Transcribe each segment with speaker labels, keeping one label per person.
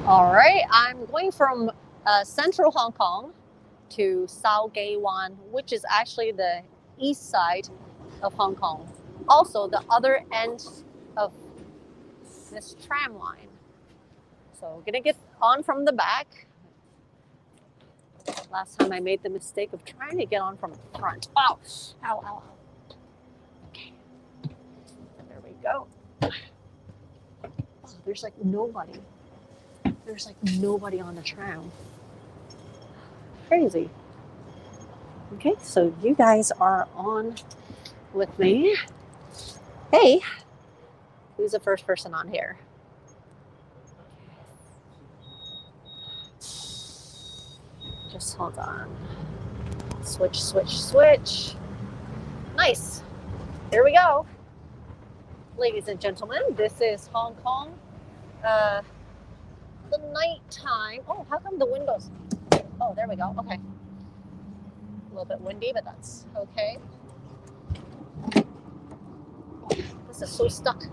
Speaker 1: All right, I'm going from central Hong Kong to Shaukeiwan, which is actually the east side of Hong Kong. Also, the other end of this tram line. So we're gonna get on from the back. Last time I made the mistake of trying to get on from the front. Ow, ow, ow. Okay, there we go. Oh, there's like nobody. There's like nobody on the tram. Crazy. Okay, so you guys are on with me. Hey, who's the first person on here? Just hold on. Switch, switch, switch. Nice. Here we go. Ladies and gentlemen, this is Hong Kong. The nighttime. Oh, how come the windows? Oh, there we go. Okay. A little bit windy, but that's okay. Oh, this is so stuck.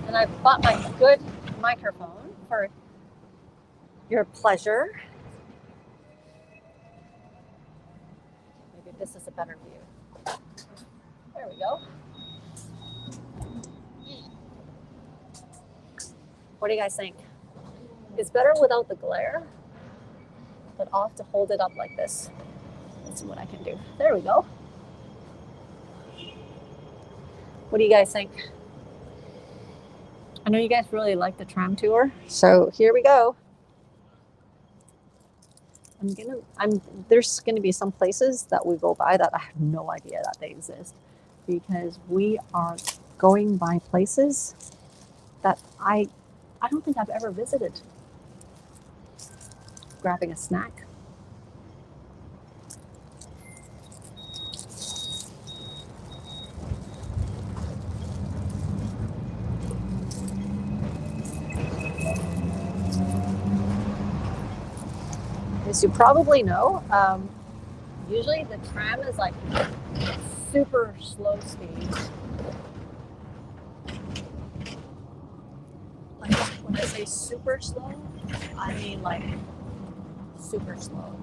Speaker 1: And I bought my good microphone for your pleasure. Maybe this is a better view. There we go. What do you guys think? It's better without the glare, but I'll have to hold it up like this. Let's see what I can do. There we go. What do you guys think? I know you guys really like the tram tour, so here we go. There's gonna be some places that we go by that I have no idea that they exist, because we are going by places that I don't think I've ever visited. Grabbing a snack. As you probably know, usually the tram is like super slow speed. Like when I say super slow, I mean like super slow.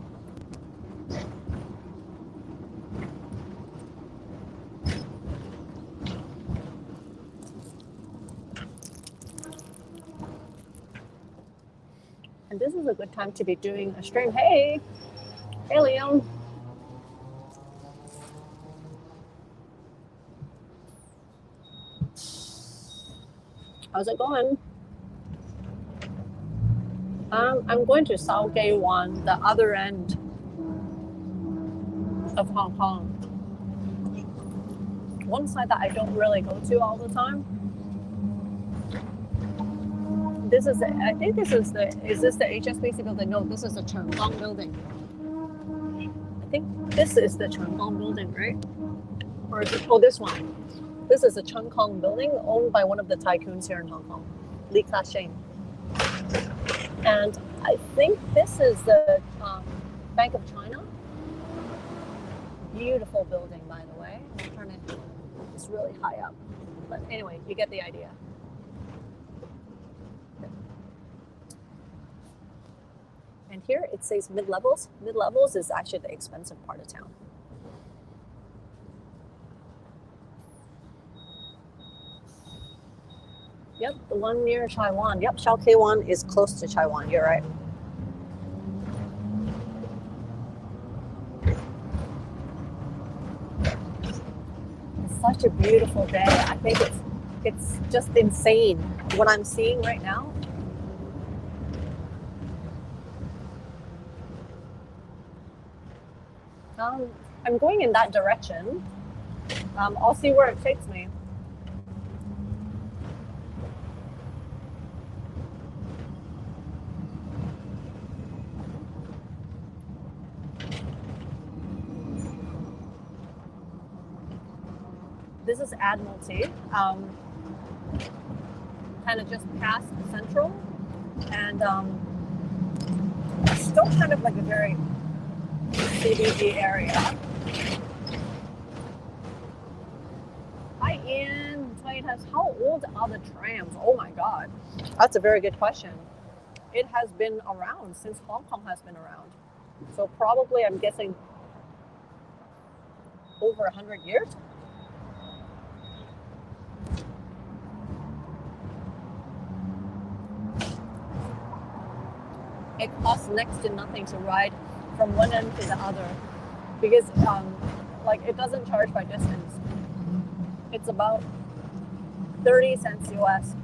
Speaker 1: And this is a good time to be doing a stream. Hey Liam. How's it going? I'm going to Shaukeiwan, the other end of Hong Kong. One side that I don't really go to all the time. This is, I think this is is this the HSBC building? No, this is the Cheapskate building. I think this is the Cheapskate building, right? Or is it, oh, this one. This is the Cheapskate building owned by one of the tycoons here in Hong Kong, Li Ka-shing. And I think this is the Bank of China. Beautiful building, by the way. I'm trying to, it's really high up. But anyway, you get the idea. And here it says mid-levels. Mid-levels is actually the expensive part of town. Yep, the one near Taiwan. Yep, Shaukeiwan is close to Taiwan. You're right. It's such a beautiful day. I think it's just insane what I'm seeing right now. I'm going in that direction. I'll see where it takes me. This is Admiralty, kind of just past Central, and still kind of like a very CBD area. Hi Ian, how old are the trams? Oh my god, that's a very good question. It has been around since Hong Kong has been around. So probably, I'm guessing, over 100 years. It costs next to nothing to ride from one end to the other because like it doesn't charge by distance. It's about 30 cents US.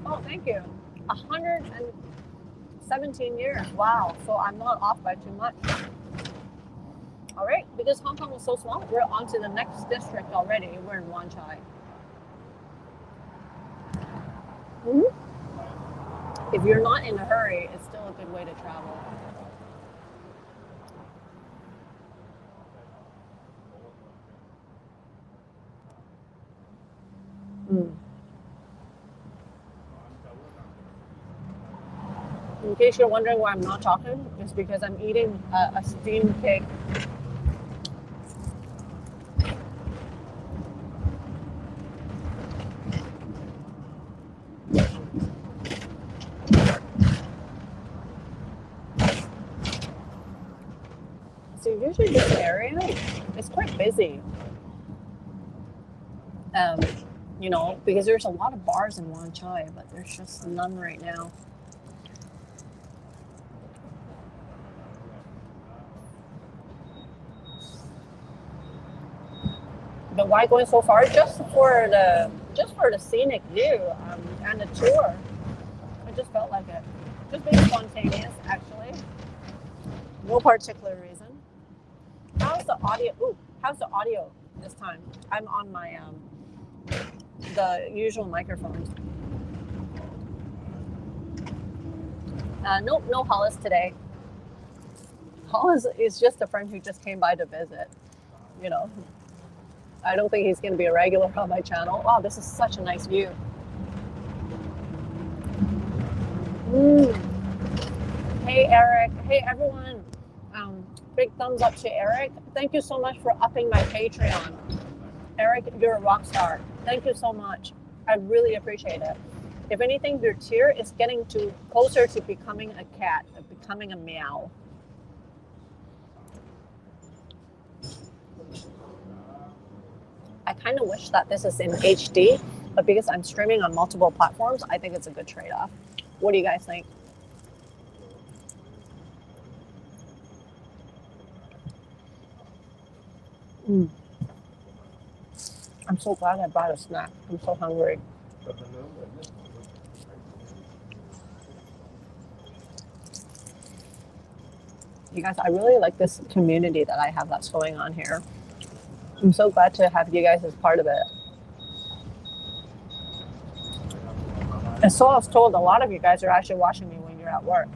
Speaker 1: Oh, thank you. 117 years. Wow. So I'm not off by too much. All right. Because Hong Kong is so small, we're on to the next district already. We're in Wanchai. If you're not in a hurry, it's still a good way to travel. In case you're wondering why I'm not talking, it's because I'm eating a steamed cake. So usually this area is quite busy. You know, because there's a lot of bars in Wanchai, but there's just none right now. But why going so far? Just for the scenic view and the tour. I just felt like it. Just being spontaneous, actually. No particular reason. How's the audio? Ooh, how's the audio this time? I'm on my the usual microphones. No Hollis today. Hollis is just a friend who just came by to visit. You know, I don't think he's going to be a regular on my channel. Wow, this is such a nice view. Hey Eric. Hey everyone. Big thumbs up to Eric. Thank you so much for upping my Patreon. Eric, you're a rock star. Thank you so much. I really appreciate it. If anything, your tier is getting closer to becoming a cat, becoming a meow. I kind of wish that this is in HD, but because I'm streaming on multiple platforms, I think it's a good trade-off. What do you guys think? I'm so glad I brought a snack. I'm so hungry. You guys, I really like this community that I have that's going on here. I'm so glad to have you guys as part of it. And so I was told a lot of you guys are actually watching me when you're at work.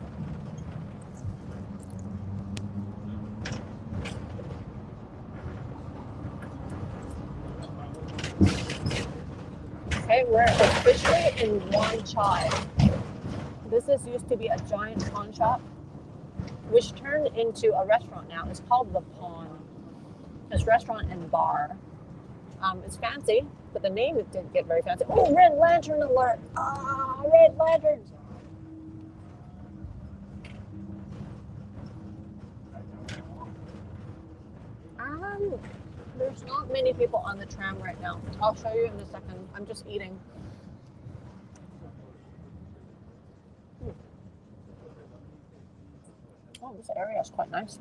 Speaker 1: Okay, we're officially in Wanchai. This used to be a giant pawn shop, which turned into a restaurant now. It's called The Pawn. It's restaurant and bar. It's fancy, but the name didn't get very fancy. Oh, red lantern alert! Ah, red lanterns! There's not many people on the tram right now. I'll show you in a second. I'm just eating. Oh, this area is quite nice.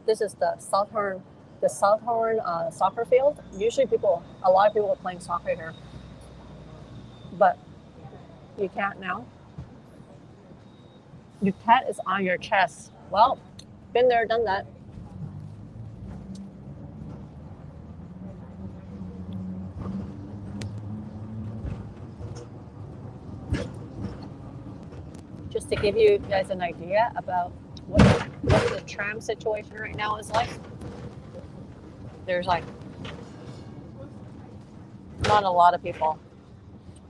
Speaker 1: This is the Southern soccer field. Usually a lot of people are playing soccer here, but you can't now. Your cat is on your chest. Well, been there, done that. just to give you guys an idea about what the tram situation right now is like. There's like not a lot of people,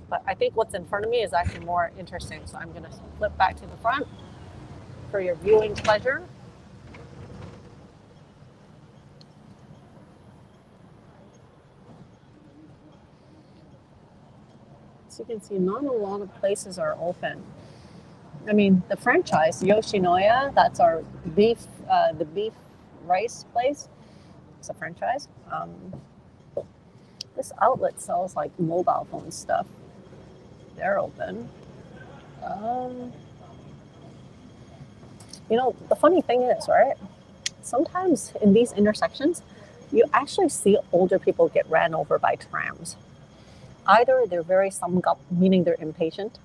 Speaker 1: but I think what's in front of me is actually more interesting. So I'm going to flip back to the front for your viewing pleasure. So you can see not a lot of places are open. I mean, the franchise, Yoshinoya, that's our beef, the beef rice place. It's a franchise. This outlet sells like mobile phone stuff. They're open. You know, the funny thing is, right? Sometimes in these intersections, you actually see older people get ran over by trams. Either they're very samgap, meaning they're impatient,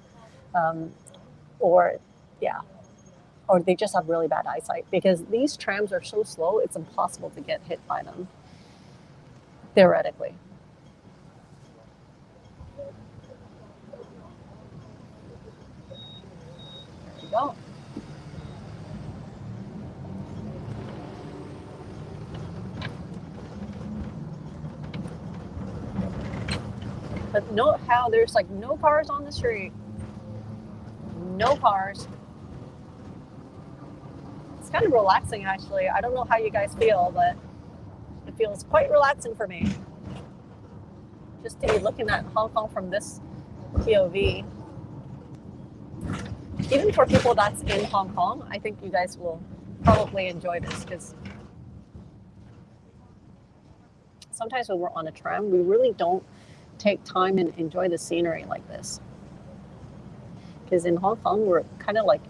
Speaker 1: or they just have really bad eyesight, because these trams are so slow, it's impossible to get hit by them, theoretically. There you go. But note how there's like no cars on the street. No cars. It's kind of relaxing, actually. I don't know how you guys feel, but it feels quite relaxing for me. Just to be looking at Hong Kong from this POV. Even for people that's in Hong Kong, I think you guys will probably enjoy this, because sometimes when we're on a tram, we really don't take time and enjoy the scenery like this. Because in Hong Kong, we're kind of like,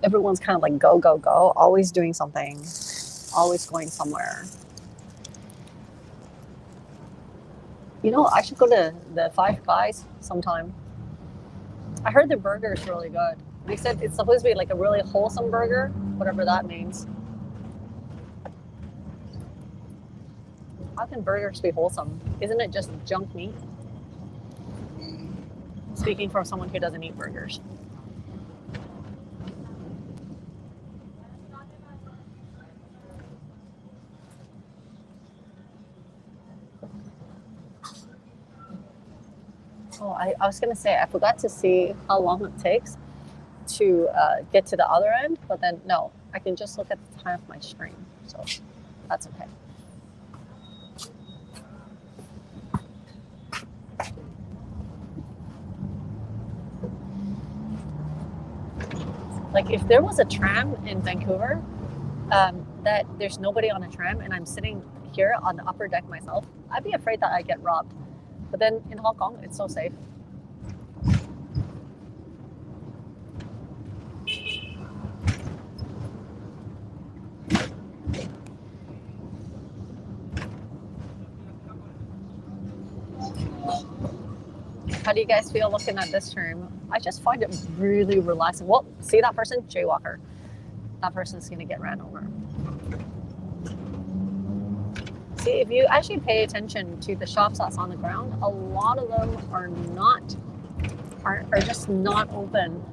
Speaker 1: everyone's kind of like go, go, go, always doing something, always going somewhere. You know, I should go to the Five Guys sometime. I heard the burger is really good. They said it's supposed to be like a really wholesome burger, whatever that means. How can burgers be wholesome? Isn't it just junk meat? Speaking from someone who doesn't eat burgers. Oh, I was going to say, I forgot to see how long it takes to get to the other end, but then no, I can just look at the time of my stream, so that's okay. Like if there was a tram in Vancouver that there's nobody on a tram and I'm sitting here on the upper deck myself, I'd be afraid that I get robbed. But then in Hong Kong, it's so safe. How do you guys feel looking at this tram? I just find it really relaxing. Well, see that person? Jaywalker. That person's going to get ran over. See, if you actually pay attention to the shops that's on the ground, a lot of them are just not open.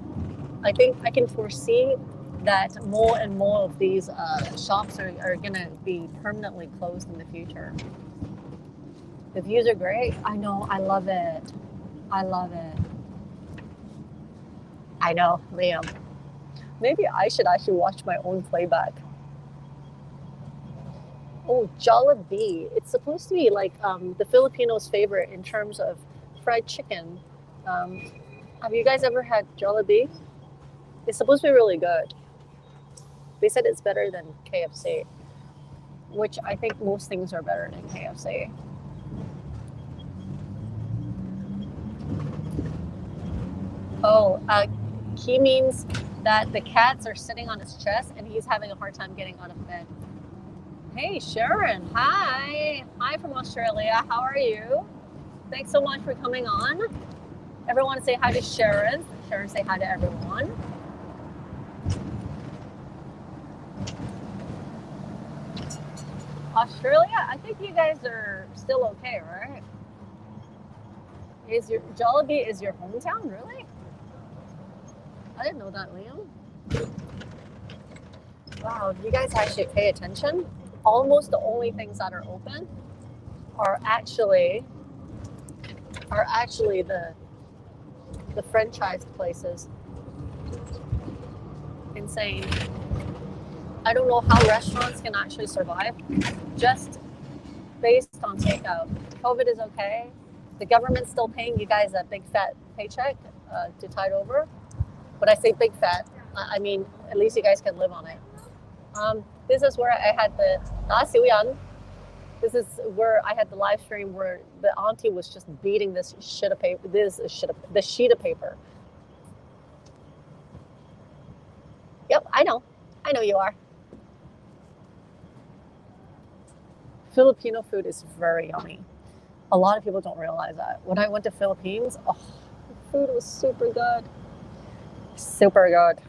Speaker 1: I think I can foresee that more and more of these shops are going to be permanently closed in the future. The views are great. I know. I love it. I love it. I know, Liam. Maybe I should actually watch my own playback. Oh, Jollibee. It's supposed to be like the Filipinos' favorite in terms of fried chicken. Have you guys ever had Jollibee? It's supposed to be really good. They said it's better than KFC, which I think most things are better than KFC. Oh, he means that the cats are sitting on his chest and he's having a hard time getting out of bed. Hey, Sharon. Hi. Hi from Australia. How are you? Thanks so much for coming on. Everyone say hi to Sharon. Sharon, say hi to everyone. Australia, I think you guys are still okay, right? Is your Jollibee is your hometown, really? I didn't know that, Liam. Wow, you guys actually pay attention. Almost the only things that are open are actually the franchise places. Insane. I don't know how restaurants can actually survive just based on takeout. COVID is okay. The government's still paying you guys a big fat paycheck to tide over. When I say big fat, I mean at least you guys can live on it. This is where I had the This is where I had the live stream where the auntie was just beating this sheet of paper. The sheet of paper. Yep, I know you are. Filipino food is very yummy. A lot of people don't realize that. When I went to Philippines, the food was super good. Super good.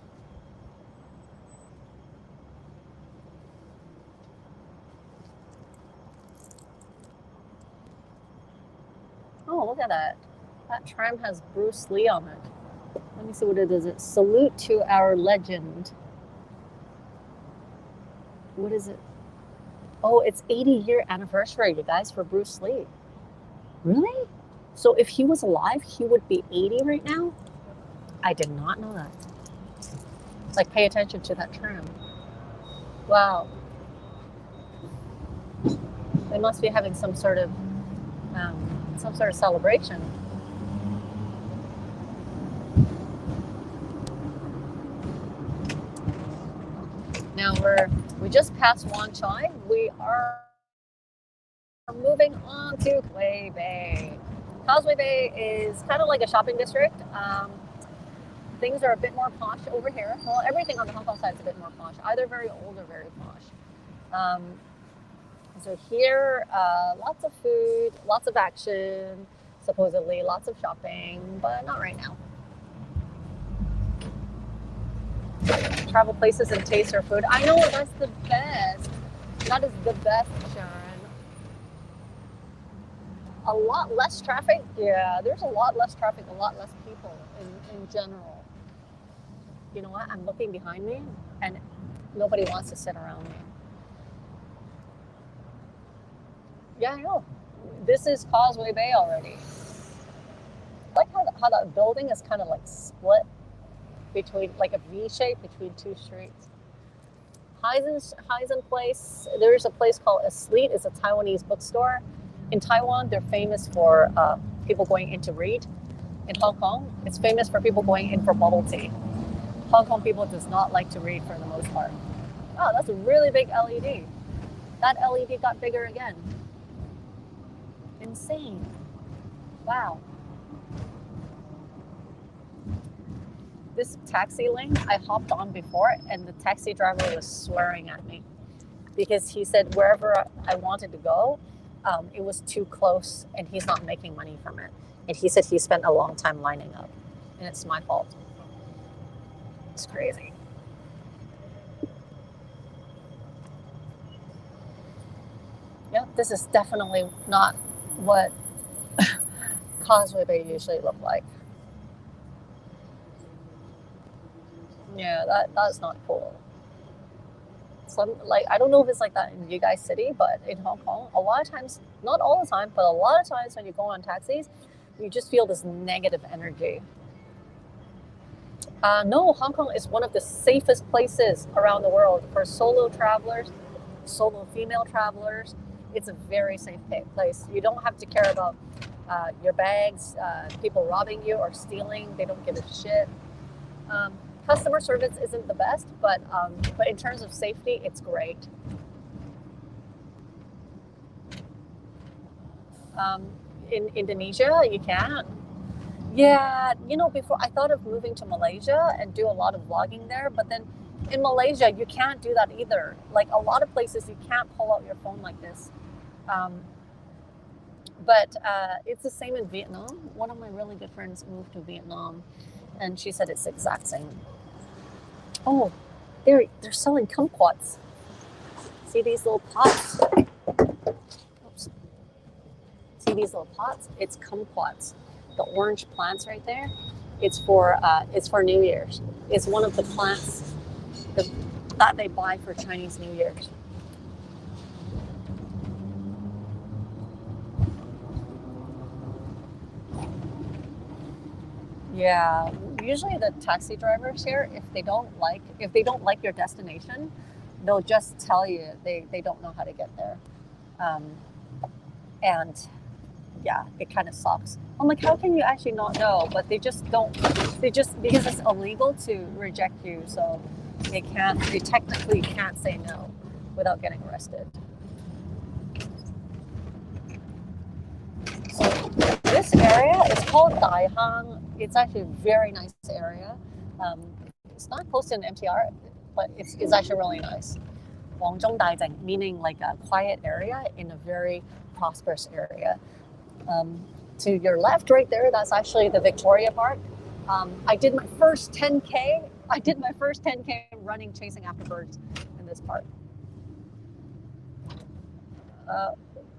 Speaker 1: Oh, look at that. That tram has Bruce Lee on it. Let me see what it is. It's salute to our legend. What is it? Oh, it's 80-year anniversary, you guys, for Bruce Lee. Really? So if he was alive, he would be 80 right now? I did not know that. Like, pay attention to that tram. Wow. They must be having some sort of celebration. Now we just passed Wanchai. We are moving on to Causeway Bay. Causeway Bay is kind of like a shopping district. Things are a bit more posh over here. Well, everything on the Hong Kong side is a bit more posh, either very old or very posh. So here, lots of food, lots of action, supposedly lots of shopping, but not right now. Travel places and taste our food. I know, that's the best. That is the best, Sharon. A lot less traffic. Yeah, there's a lot less traffic, a lot less people in general. You know what? I'm looking behind me and nobody wants to sit around me. Yeah, I know. This is Causeway Bay already. I like how that building is kind of like split between, like a V shape between two streets. Heisen Place, there's a place called Asleet. It's a Taiwanese bookstore. In Taiwan, they're famous for people going in to read. In Hong Kong, it's famous for people going in for bubble tea. Hong Kong people does not like to read for the most part. Oh, that's a really big LED. That LED got bigger again. Insane. Wow. This taxi lane, I hopped on before and the taxi driver was swearing at me because he said wherever I wanted to go, it was too close and he's not making money from it. And he said he spent a long time lining up and it's my fault. It's crazy. Yeah, this is definitely not what Causeway Bay usually look like. Yeah, that's not cool. I don't know if it's like that in you guys' city, but in Hong Kong, a lot of times, not all the time, but a lot of times when you go on taxis, you just feel this negative energy. No, Hong Kong is one of the safest places around the world for solo travelers, solo female travelers. It's a very safe place. You don't have to care about your bags, people robbing you or stealing. They don't give a shit. Customer service isn't the best, but in terms of safety, it's great. In Indonesia, you can. Yeah, before I thought of moving to Malaysia and do a lot of vlogging there, but then in Malaysia, you can't do that either. Like a lot of places, you can't pull out your phone like this. But it's the same in Vietnam. One of my really good friends moved to Vietnam, and she said it's the exact same. Oh, they're selling kumquats. See these little pots? Oops. See these little pots? It's kumquats. The orange plants right there. It's for New Year's. It's one of the plants that they buy for Chinese New Year's. Yeah, usually the taxi drivers here, if they don't like your destination, they'll just tell you they don't know how to get there, and yeah, it kind of sucks. I'm like, how can you actually not know? But they just don't. They just, because it's illegal to reject you, so they can't. They technically can't say no without getting arrested. So this area is called Daihang. It's actually a very nice area. It's not close to an MTR, but it's actually really nice. 黃中大靜, meaning like a quiet area in a very prosperous area. To your left, right there, that's actually the Victoria Park. I did my first 10K. I did my first 10K running, chasing after birds in this park.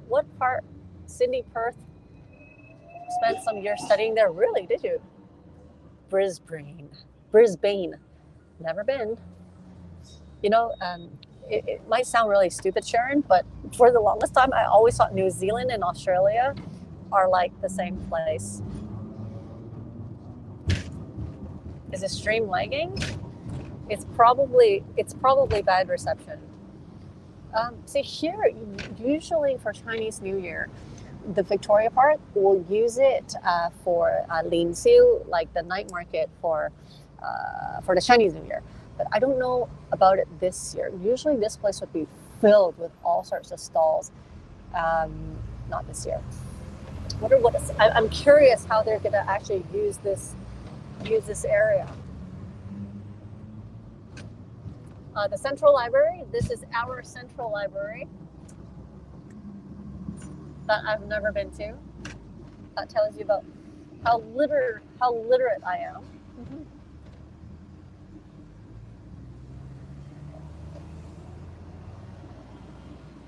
Speaker 1: What part? Sydney, Perth. Spent some years studying there. Really? Did you? Brisbane. Never been. You know, it might sound really stupid, Sharon, but for the longest time, I always thought New Zealand and Australia are like the same place. Is the stream lagging? It's probably bad reception. See here, usually for Chinese New Year, the Victoria Park will use it for Lin Xiu, like the night market for the Chinese New Year. But I don't know about it this year. Usually this place would be filled with all sorts of stalls. Not this year. I'm curious how they're going to actually use this area. The Central Library. This is our Central Library that I've never been to. That tells you about how literate I am. Mm-hmm.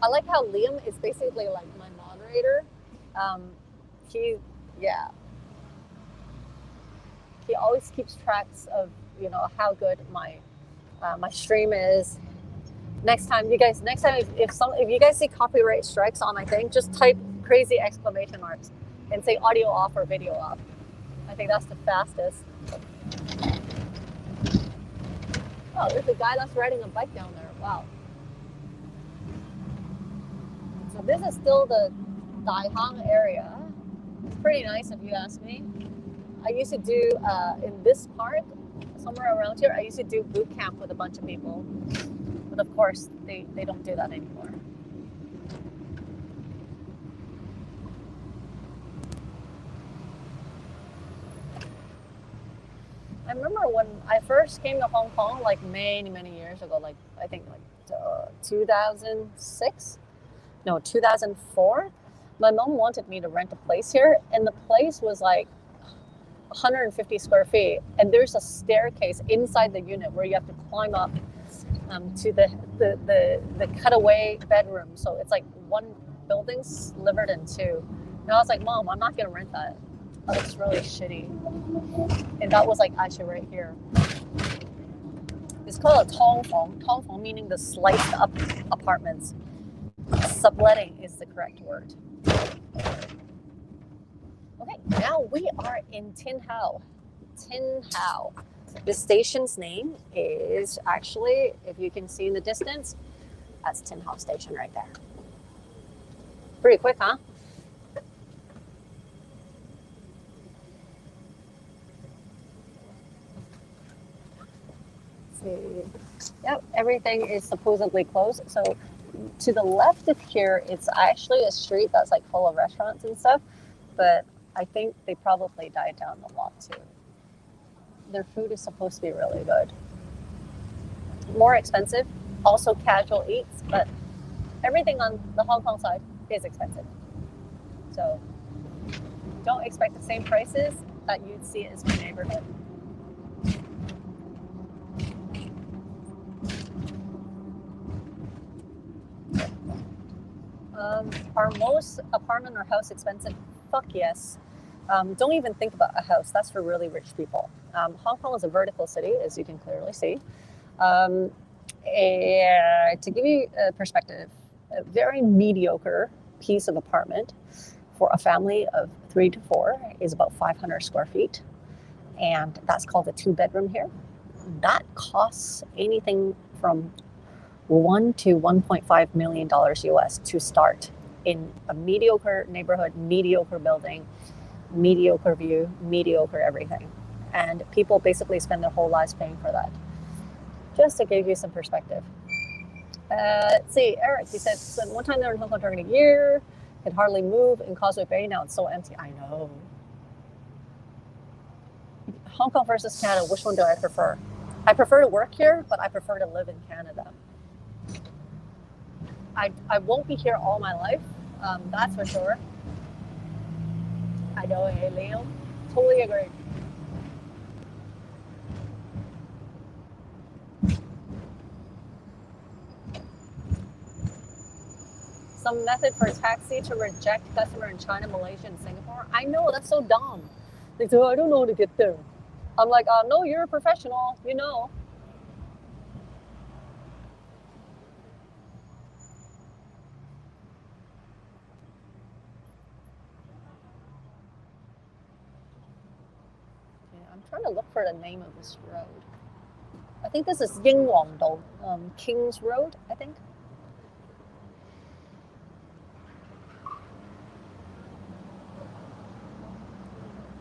Speaker 1: I like how Liam is basically like my moderator. He always keeps tracks of, you know, how good my stream is. Next time if you guys see copyright strikes on my thing, just type crazy exclamation marks and say audio off or video off. I think that's the fastest. Oh, there's a guy that's riding a bike down there. Wow. So this is still the Daihang area. It's pretty nice if you ask me. I used to do, in this park, somewhere around here, I used to do boot camp with a bunch of people. But of course, they don't do that anymore. I remember when I first came to Hong Kong, like many years ago, like I think like 2006? No, 2004. My mom wanted me to rent a place here, and the place was like 150 square feet, and there's a staircase inside the unit where you have to climb up to the cutaway bedroom. So it's like one building slivered in two. And I was like, Mom, I'm not gonna rent that. That looks really shitty. And that was like actually right here. It's called a tongfeng. Tongfeng meaning the sliced up apartments. Subletting is the correct word. Okay, now we are in Tin Hau. Tin Hau. The station's name is actually, if you can see in the distance, that's Tin Hau Station right there. Pretty quick, huh? Let's see. Yep, everything is supposedly closed. So to the left of here, it's actually a street that's like full of restaurants and stuff, but I think they probably died down a lot too. Their food is supposed to be really good. More expensive, also casual eats, but everything on the Hong Kong side is expensive. So don't expect the same prices that you'd see in my neighborhood. Are most apartment or house expensive? Fuck yes. Don't even think about a house. That's for really rich people. Hong Kong is a vertical city, as you can clearly see. To give you a perspective, a very mediocre piece of apartment for a family of 3 to 4 is about 500 square feet. And that's called a 2-bedroom here. That costs anything from $1 to $1.5 million US to start in a mediocre neighborhood, mediocre building, mediocre view, mediocre everything. And people basically spend their whole lives paying for that. Just to give you some perspective. Let's see, Eric, he said, so one time there in Hong Kong during a year, could hardly move in Causeway Bay, now it's so empty. I know. Hong Kong versus Canada, which one do I prefer? I prefer to work here, but I prefer to live in Canada. I won't be here all my life, that's for sure. I know, hey, Liam. Totally agree. Some method for taxi to reject customer in China, Malaysia, and Singapore. I know, that's so dumb. They say, oh, I don't know how to get there. I'm like, no, you're a professional, you know. Okay, I'm trying to look for the name of this road. I think this is Yingwangdou, King's Road, I think.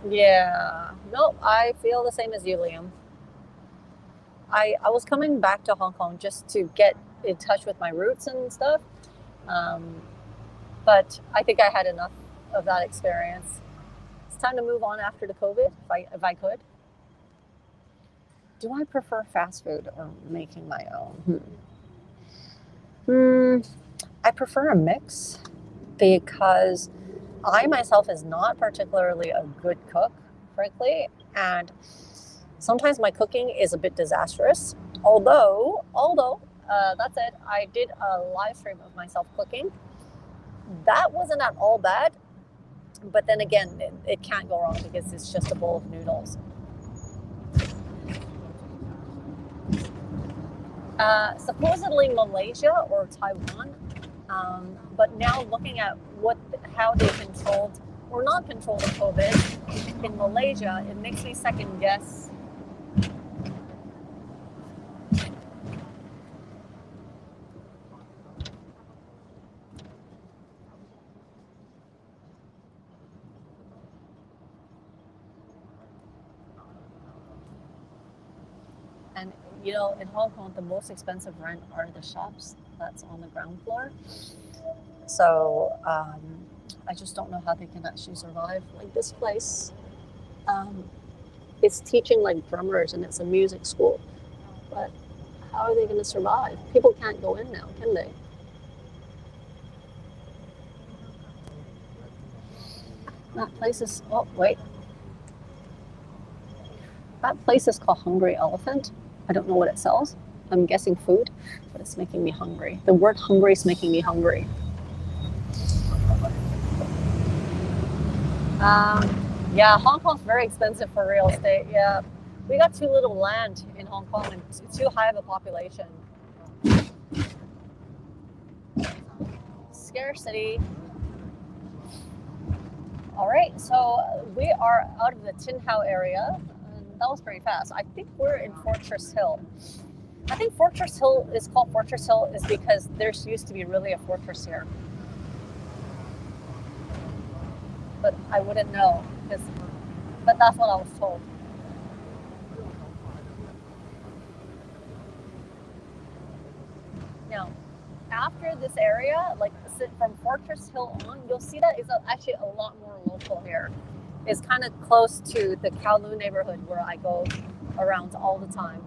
Speaker 1: Yeah, no, I feel the same as you, Liam. I was coming back to Hong Kong just to get in touch with my roots and stuff. But I think I had enough of that experience. It's time to move on after the COVID, if I could. Do I prefer fast food or making my own? I prefer a mix because I myself is not particularly a good cook, frankly, and sometimes my cooking is a bit disastrous. Although that's it. I did a live stream of myself cooking. That wasn't at all bad, but then again, it can't go wrong because it's just a bowl of noodles. Supposedly Malaysia or Taiwan, but now looking at how they controlled or not controlled the COVID in Malaysia, it makes me second guess. And you know, in Hong Kong, the most expensive rent are the shops that's on the ground floor. So I just don't know how they can actually survive. Like this place, it's teaching like drummers and it's a music school. But how are they going to survive? People can't go in now, can they? That place is, oh, wait. That place is called Hungry Elephant. I don't know what it sells. I'm guessing food, but it's making me hungry. The word hungry is making me hungry. Yeah, Hong Kong's very expensive for real estate. Yeah, we got too little land in Hong Kong and too high of a population. Scarcity. All right, so we are out of the Tin Hau area. And that was pretty fast. I think we're in Fortress Hill. I think Fortress Hill is called Fortress Hill is because there used to be really a fortress here. But I wouldn't know, but that's what I was told. Now, after this area, like from Fortress Hill on, you'll see that is actually a lot more local here. It's kind of close to the Kowloon neighborhood where I go around all the time.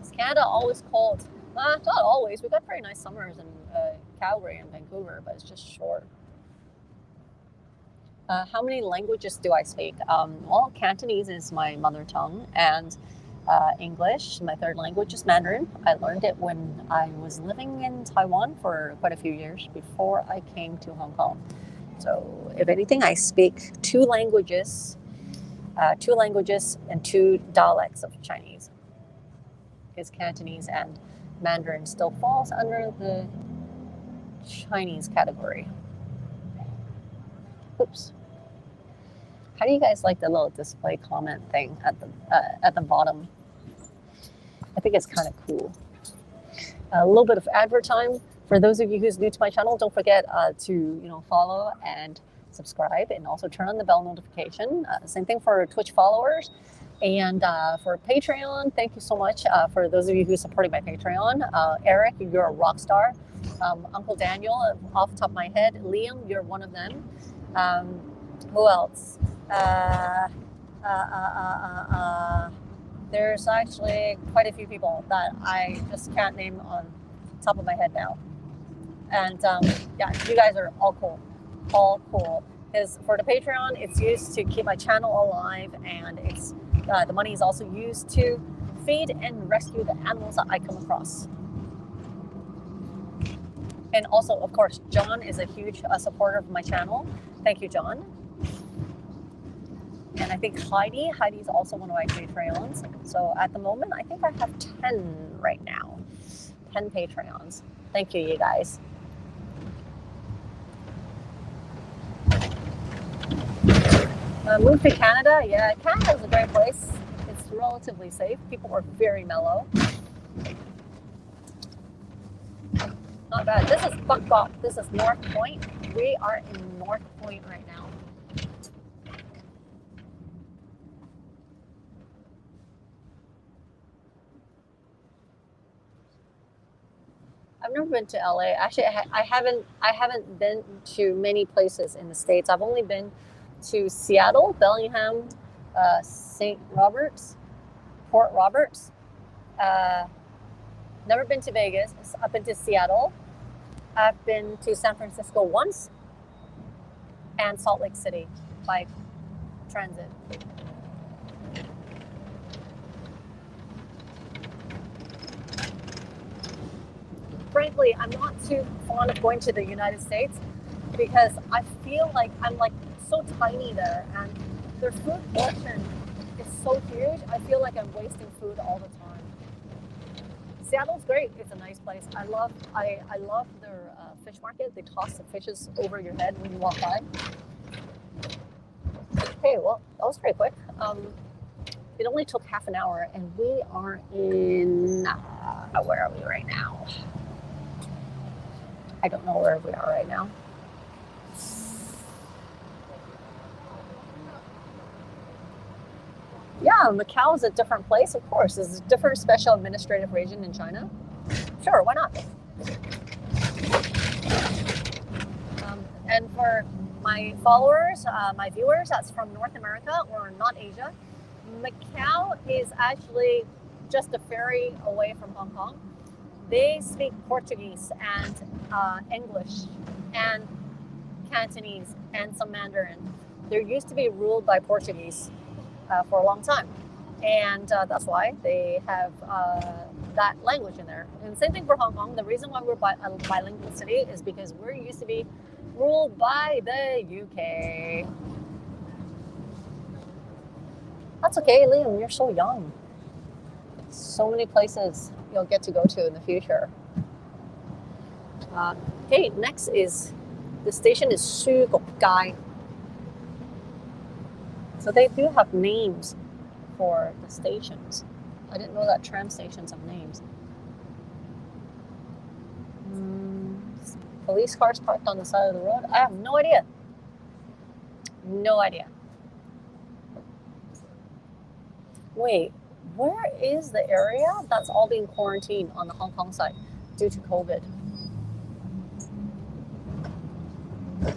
Speaker 1: Is Canada always cold? Not always. We got pretty nice summers in Calgary and Vancouver, but it's just short. How many languages do I speak? Well, Cantonese is my mother tongue, and English. My third language is Mandarin. I learned it when I was living in Taiwan for quite a few years before I came to Hong Kong. So if anything, I speak two languages and two dialects of Chinese. Because Cantonese and Mandarin still falls under the Chinese category. Oops. How do you guys like the little display comment thing at the bottom? I think it's kind of cool. A little bit of advert time. For those of you who's new to my channel, don't forget to follow and subscribe, and also turn on the bell notification. Same thing for Twitch followers. And for Patreon, thank you so much for those of you who are supporting my Patreon. Eric, you're a rock star. Uncle Daniel, off the top of my head. Liam, you're one of them. Who else? There's actually quite a few people that I just can't name on top of my head now. And yeah, you guys are all cool. All cool. Because for the Patreon, it's used to keep my channel alive, and it's the money is also used to feed and rescue the animals that I come across. And also, of course, John is a huge supporter of my channel. Thank you, John. And I think Heidi's also one of my Patreons. So at the moment, I think I have 10 right now. 10 Patreons. Thank you, you guys. Moved to Canada. Yeah, Canada is a great place. It's relatively safe. People are very mellow. Not bad. This is Buckbop. This is North Point. We are in North Point right now. I've never been to LA. Actually, I haven't been to many places in the States. I've only been to Seattle, Bellingham, St. Roberts, Port Roberts. Never been to Vegas. I've been to Seattle. I've been to San Francisco once, and Salt Lake City by transit. Frankly, I'm not too fond of going to the United States because I feel like I'm like so tiny there, and their food portion is so huge. I feel like I'm wasting food all the time. Seattle's great. It's a nice place. I love their fish market. They toss the fishes over your head when you walk by. Okay, well, that was pretty quick. It only took half an hour, and we are in where are we right now? I don't know where we are right now. Yeah, Macau is a different place, of course. It's a different special administrative region in China. Sure, why not? And for my followers, my viewers, that's from North America or not Asia, Macau is actually just a ferry away from Hong Kong. They speak Portuguese and English and Cantonese and some Mandarin. They used to be ruled by Portuguese for a long time, and that's why they have that language in there. And same thing for Hong Kong. The reason why we're a bilingual city is because we're used to be ruled by the UK. That's okay, Liam, you're so young. So many places you'll get to go to in the future. Okay, next is, the station is Shaukeiwan. So they do have names for the stations. I didn't know that tram stations have names. Police cars parked on the side of the road. I have no idea. No idea. Wait, where is the area that's all being quarantined on the Hong Kong side due to COVID? I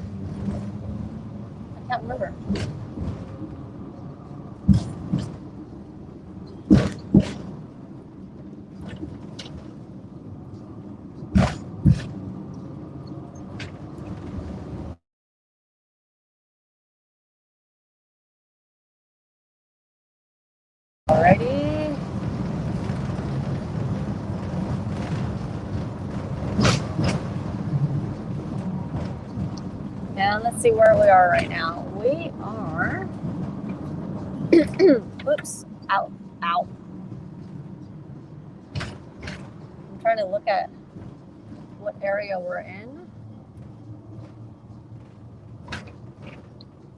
Speaker 1: can't remember. Alrighty. And let's see where we are right now. We are, oops, ow, ow. I'm trying to look at what area we're in.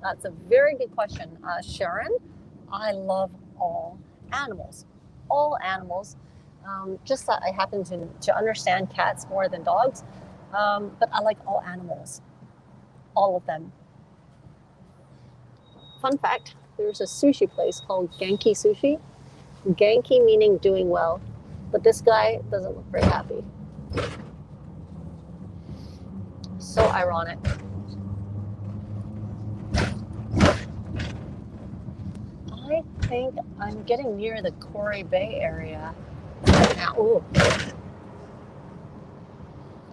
Speaker 1: That's a very good question, Sharon. I love all animals, all animals. Just that I happen to understand cats more than dogs, but I like all animals, all of them. Fun fact, there's a sushi place called Genki Sushi. Genki meaning doing well, but this guy doesn't look very happy. So ironic. I think I'm getting near the Causeway Bay area right now. Ooh.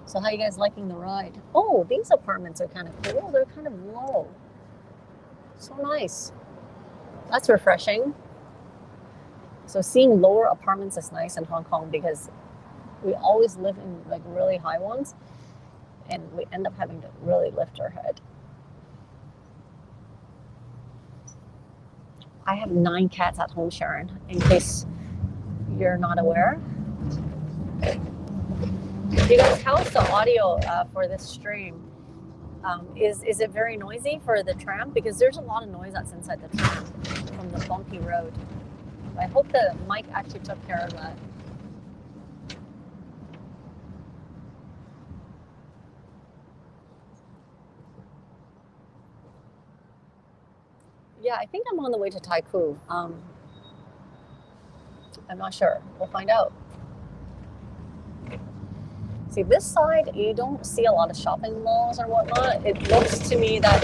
Speaker 1: So how are you guys liking the ride? Oh, these apartments are kind of cool. They're kind of low. So nice. That's refreshing. So seeing lower apartments is nice in Hong Kong because we always live in like really high ones and we end up having to really lift our head. I have 9 cats at home, Sharon, in case you're not aware. You guys, how's the audio for this stream? Is it very noisy for the tram? Because there's a lot of noise that's inside the tram from the bumpy road. I hope the mic actually took care of that. Yeah, I think I'm on the way to Taikoo. I'm not sure. We'll find out. See, this side, you don't see a lot of shopping malls or whatnot. It looks to me that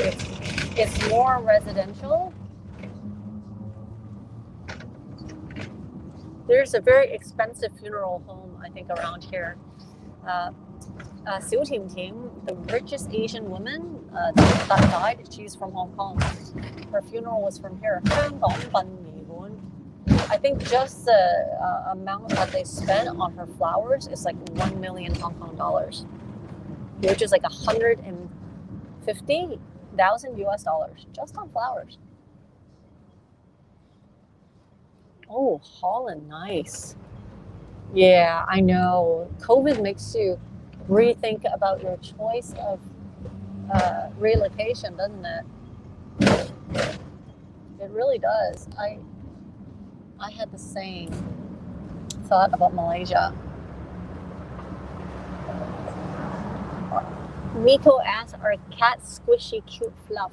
Speaker 1: it's more residential. There's a very expensive funeral home, I think, around here. Xiu Ting, the richest Asian woman that died, she's from Hong Kong. Her funeral was from here. I think just the amount that they spent on her flowers is like 1 million Hong Kong dollars, which is like 150,000 US dollars just on flowers. Oh, Holland, nice. Yeah, I know. COVID makes you rethink about your choice of relocation, doesn't it? It really does. I had the same thought about Malaysia. Miko asks, are cats squishy, cute fluff?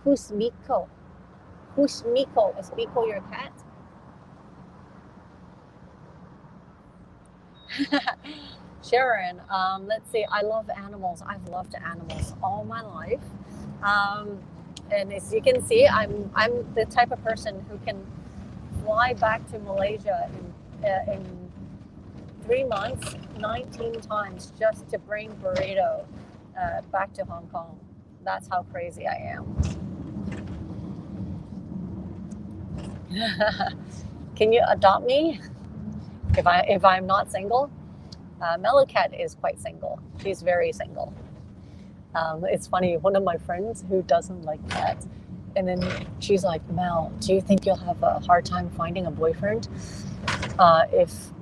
Speaker 1: Who's Miko? Who's Miko? Is Miko your cat? Sharon, let's see. I love animals. I've loved animals all my life. And as you can see, I'm the type of person who can fly back to Malaysia in 3 months, 19 times just to bring burrito back to Hong Kong. That's how crazy I am. Can you adopt me if I'm not single? MeloCat is quite single. She's very single. It's funny, one of my friends who doesn't like cats, and then she's like, Mel, do you think you'll have a hard time finding a boyfriend if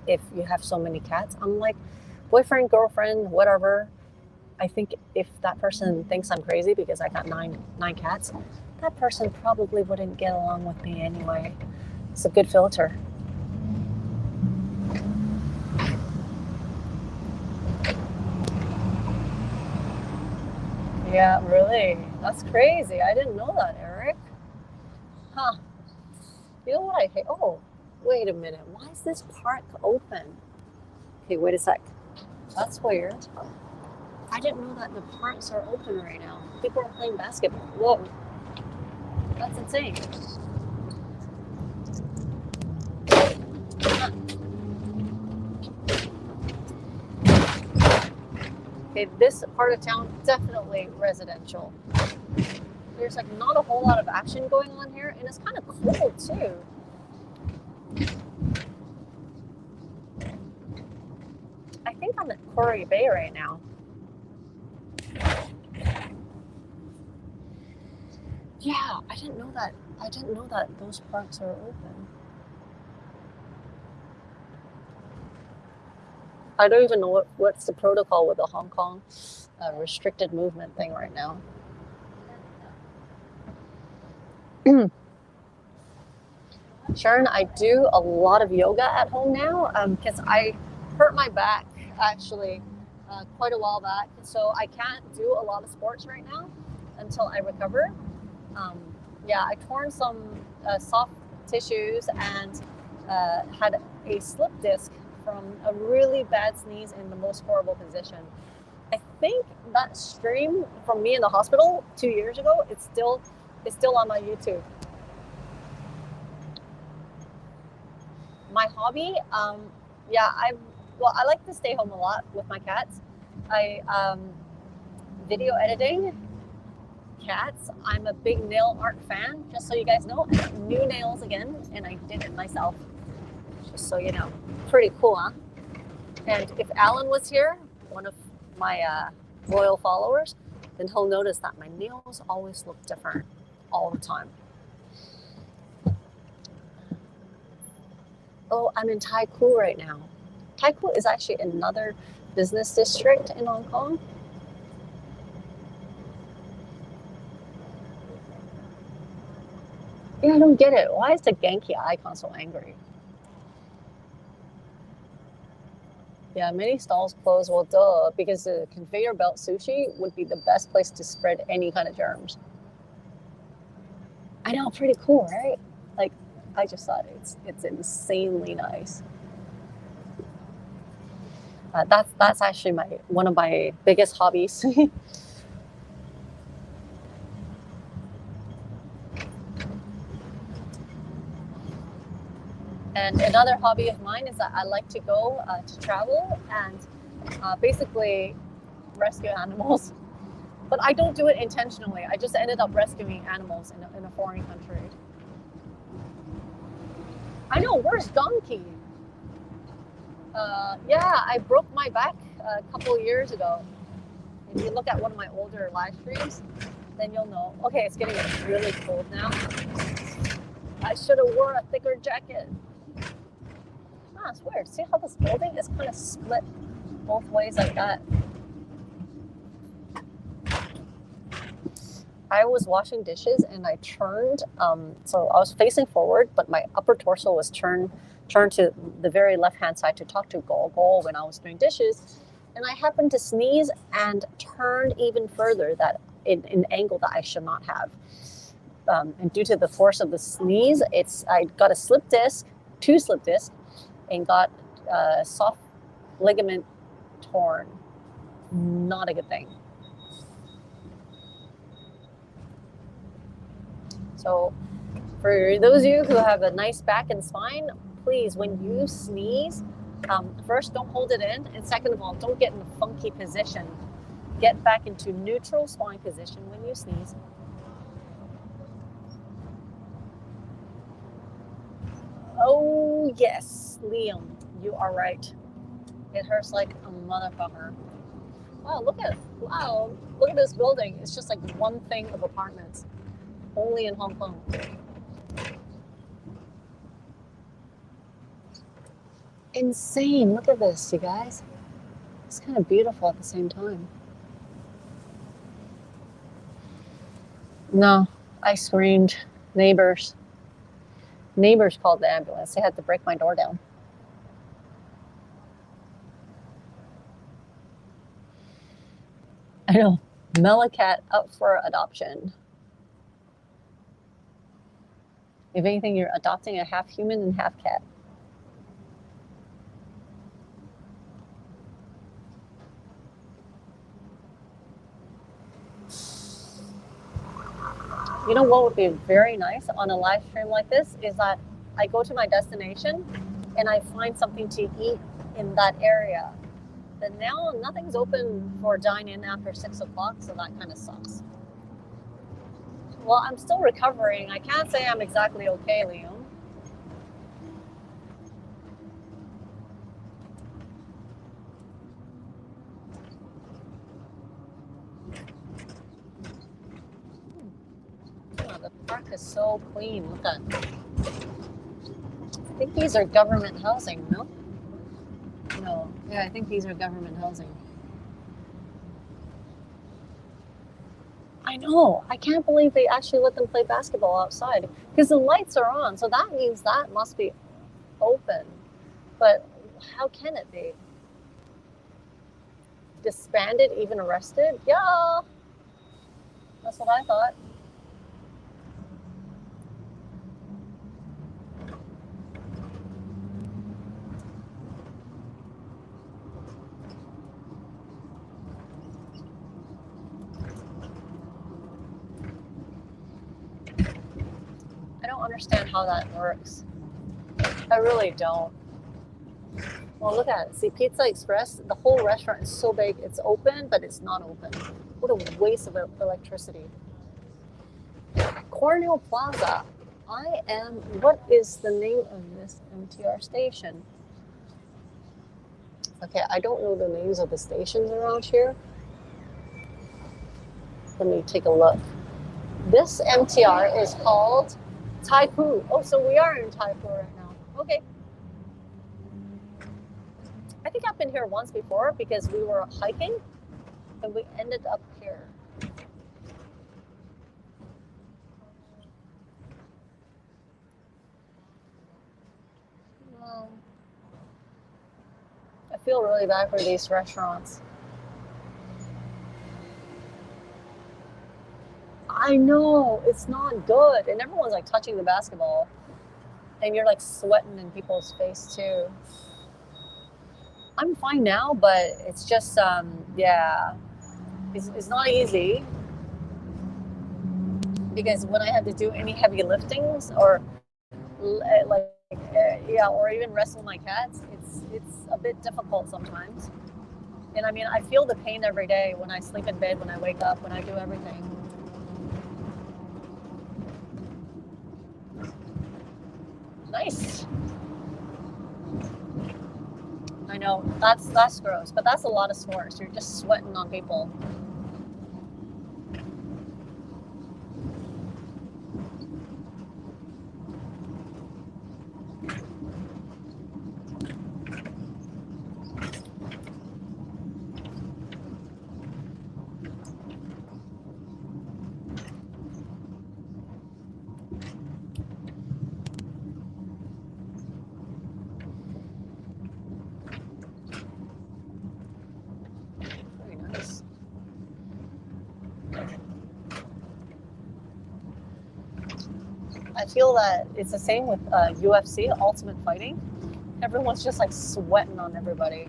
Speaker 1: you have so many cats? I'm like, boyfriend, girlfriend, whatever. I think if that person thinks I'm crazy because I got nine cats, that person probably wouldn't get along with me anyway. It's a good filter. Yeah, really. That's crazy. I didn't know that, Eric. Huh. You know what I hate? Oh, wait a minute. Why is this park open? Okay, wait a sec. That's weird. I didn't know that the parks are open right now. People are playing basketball. Whoa. That's insane. Huh. Okay, this part of town, definitely residential. There's like not a whole lot of action going on here, and it's kind of cold too. I think I'm at Causeway Bay right now. Yeah, I didn't know that. I didn't know that those parks are open. I don't even know what's the protocol with the Hong Kong restricted movement thing right now. Sharon, I do a lot of yoga at home now because I hurt my back actually quite a while back. So I can't do a lot of sports right now until I recover. Um, yeah, I torn some soft tissues and had a slip disc from a really bad sneeze in the most horrible position. I think that stream from me in the hospital 2 years ago, it's still on my YouTube. My hobby, I like to stay home a lot with my cats. I video editing, cats. I'm a big nail art fan. Just so you guys know, I got new nails again, and I did it myself. Just so you know, pretty cool, huh? And if Alan was here, one of my loyal followers, then he'll notice that my nails always look different all the time. Oh, I'm in Tai Kwu right now. Tai Kwu is actually another business district in Hong Kong. Yeah, I don't get it. Why is the Genki icon so angry? Yeah, many stalls close. Well, duh, because the conveyor belt sushi would be the best place to spread any kind of germs. I know, pretty cool, right? Like, I just thought it's insanely nice. That's actually one of my biggest hobbies. And another hobby of mine is that I like to go to travel and basically rescue animals. But I don't do it intentionally. I just ended up rescuing animals in a foreign country. I know, where's Donkey? Yeah, I broke my back a couple of years ago. If you look at one of my older live streams, then you'll know. Okay, it's getting really cold now. I should have wore a thicker jacket. Ah, it's weird. See how this building is kind of split both ways like that? I was washing dishes and I turned, so I was facing forward, but my upper torso was turned to the very left-hand side to talk to Gogo when I was doing dishes. And I happened to sneeze and turned even further that in an angle that I should not have. And due to the force of the sneeze, I got a slip disc, 2 slip discs, and got soft ligament torn. Not a good thing. So for those of you who have a nice back and spine, please, when you sneeze, first, don't hold it in. And second of all, don't get in a funky position. Get back into neutral spine position when you sneeze. Oh, yes, Liam, you are right. It hurts like a motherfucker. Wow, look at this building. It's just like one thing of apartments. Only in Hong Kong. Insane. Look at this, you guys. It's kind of beautiful at the same time. No, I screamed. Neighbors called the ambulance. They had to break my door down. I know. MeloCat up for adoption. If anything, you're adopting a half human and half cat. You know what would be very nice on a live stream like this is that I go to my destination and I find something to eat in that area. But now nothing's open for dine-in after 6 o'clock, so that kind of sucks. Well, I'm still recovering. I can't say I'm exactly okay, Liam. park is so clean. Look at. I think these are government housing, no? No. Yeah, I think these are government housing. I know. I can't believe they actually let them play basketball outside because the lights are on. So that means that must be open. But how can it be? Disbanded, even arrested? Yeah. That's what I thought. I don't understand how that works. I really don't. Well, look at it. See, Pizza Express, the whole restaurant is so big. It's open, but it's not open. What a waste of electricity. Cornell Plaza. What is the name of this MTR station? Okay, I don't know the names of the stations around here. Let me take a look. This MTR is called Taipu. Oh, so we are in Taipu right now. Okay. I think I've been here once before because we were hiking and we ended up here. I feel really bad for these restaurants. I know, it's not good. And everyone's like touching the basketball. And you're like sweating in people's face too. I'm fine now, but it's just, yeah, it's not easy. Because when I have to do any heavy liftings or or even wrestle my cats, it's a bit difficult sometimes. And I mean, I feel the pain every day when I sleep in bed, when I wake up, when I do everything. Nice. I know, that's gross, but that's a lot of s'mores. You're just sweating on people. I feel that it's the same with UFC, Ultimate Fighting. Everyone's just like sweating on everybody.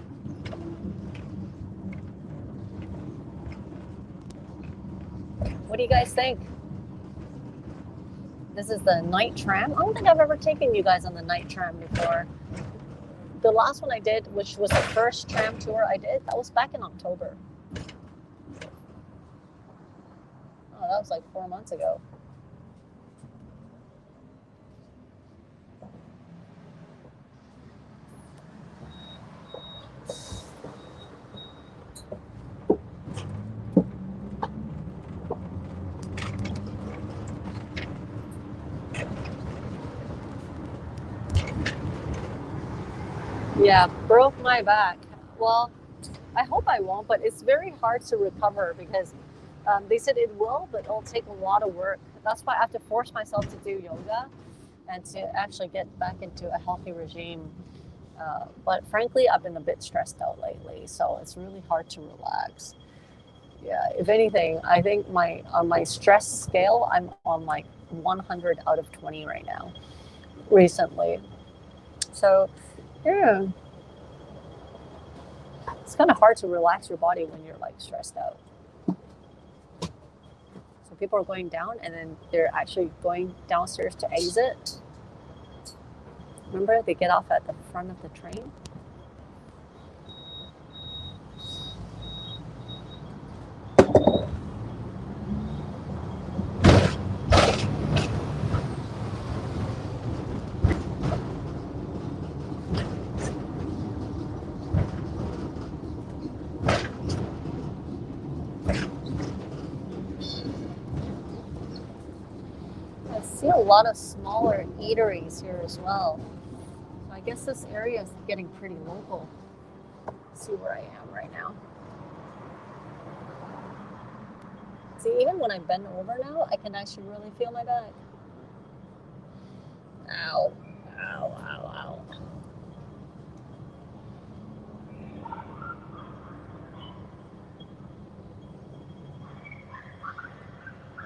Speaker 1: What do you guys think? This is the night tram. I don't think I've ever taken you guys on the night tram before. The last one I did, which was the first tram tour I did, that was back in October. Oh, that was like 4 months ago. Yeah, broke my back. Well, I hope I won't, but it's very hard to recover because they said it will, but it'll take a lot of work. That's why I have to force myself to do yoga and to actually get back into a healthy regime. But frankly, I've been a bit stressed out lately, so it's really hard to relax. Yeah, if anything, I think on my stress scale, I'm on like 100 out of 20 right now, recently. So, yeah. It's kind of hard to relax your body when you're like stressed out. So people are going down and then they're actually going downstairs to exit. Remember, they get off at the front of the train. see a lot of smaller eateries here as well. So I guess this area is getting pretty local. Let's see where I am right now. See, even when I bend over now, I can actually really feel my back. Ow, ow, ow, ow.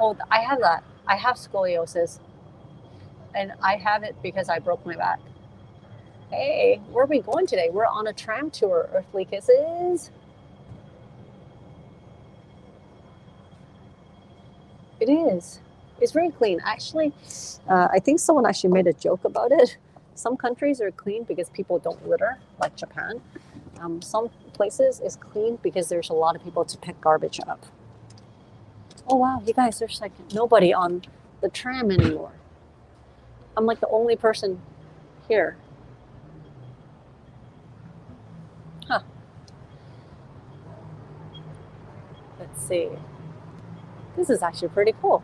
Speaker 1: Oh, I have that. I have scoliosis. And I have it because I broke my back. Hey, where are we going today? We're on a tram tour, Earthly Kisses. It is. It's very clean. Actually, I think someone actually made a joke about it. Some countries are clean because people don't litter, like Japan. Some places is clean because there's a lot of people to pick garbage up. Oh wow, you guys, there's like nobody on the tram anymore. I'm like the only person here. Huh. Let's see. This is actually pretty cool.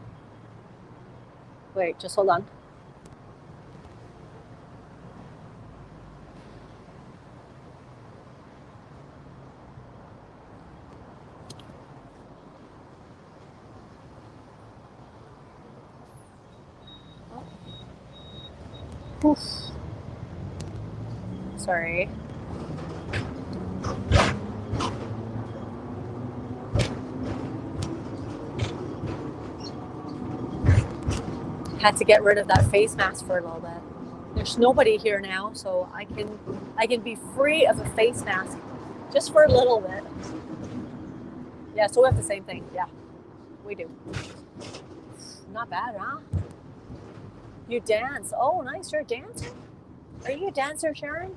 Speaker 1: Wait, just hold on. Oof. Sorry. Had to get rid of that face mask for a little bit. There's nobody here now, so I can be free of a face mask just for a little bit. Yeah, so we have the same thing. Yeah, we do. Not bad, huh? You dance. Oh, nice. You're a dancer? Are you a dancer, Sharon?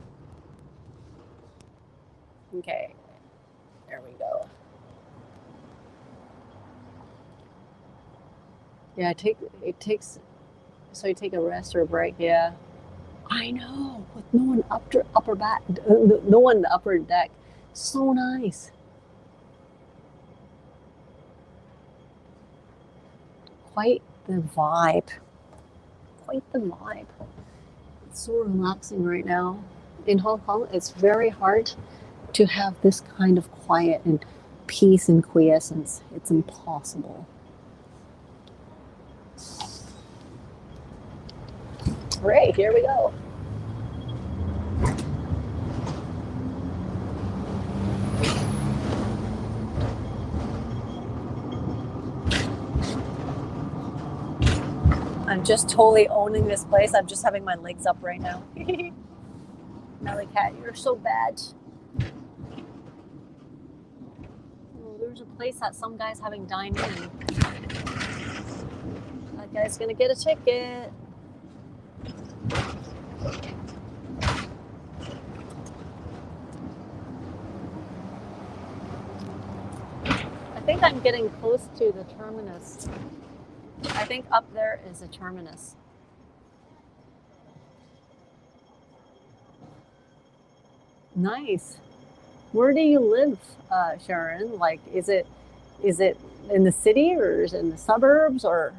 Speaker 1: Okay. There we go. Yeah, it takes so you take a rest or a break, yeah. I know, with no one upper back, no one in the upper deck. So nice. Quite the vibe. Quite the vibe. It's so relaxing right now. In Hong Kong, it's very hard to have this kind of quiet and peace and quiescence. It's impossible. Great, here we go. I'm just totally owning this place. I'm just having my legs up right now. MeloCat, you're so bad. Oh, there's a place that some guy's having dine-in. That guy's gonna get a ticket. I think I'm getting close to the terminus. I think up there is a terminus. Nice. Where do you live, Sharon? Like, is it in the city or is it in the suburbs or?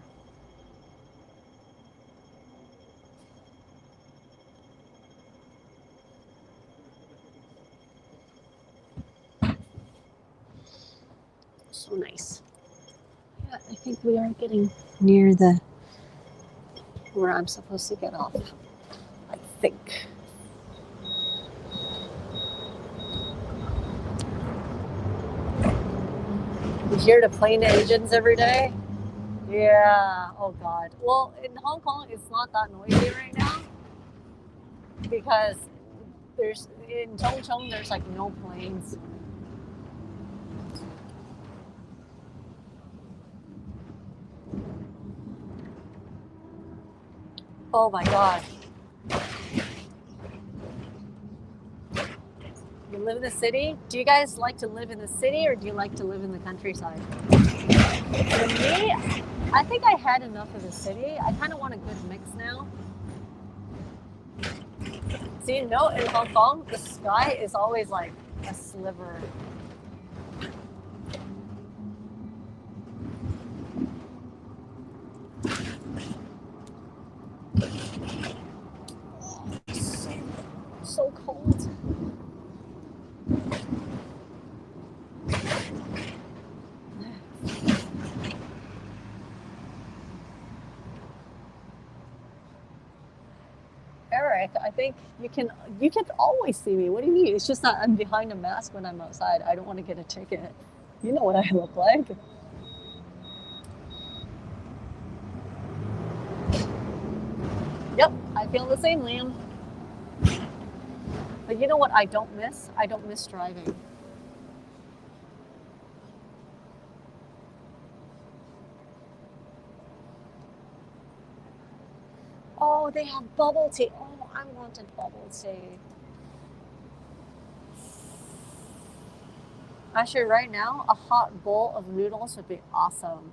Speaker 1: So nice. Yeah, I think we are getting near the where I'm supposed to get off. I think. You hear the plane engines every day? Yeah. Oh God. Well, in Hong Kong, it's not that noisy right now because there's in Chongqing there's like no planes. Oh my gosh. You live in the city? Do you guys like to live in the city or do you like to live in the countryside? For me, I think I had enough of the city. I kind of want a good mix now. So you know, in Hong Kong, the sky is always like a sliver. I think you can always see me. What do you mean? It's just that I'm behind a mask when I'm outside. I don't want to get a ticket. You know what I look like. Yep, I feel the same, Liam. But you know what I don't miss? I don't miss driving. Oh, they have bubble tea. Oh, I wanted bubble tea. Actually, right now, a hot bowl of noodles would be awesome.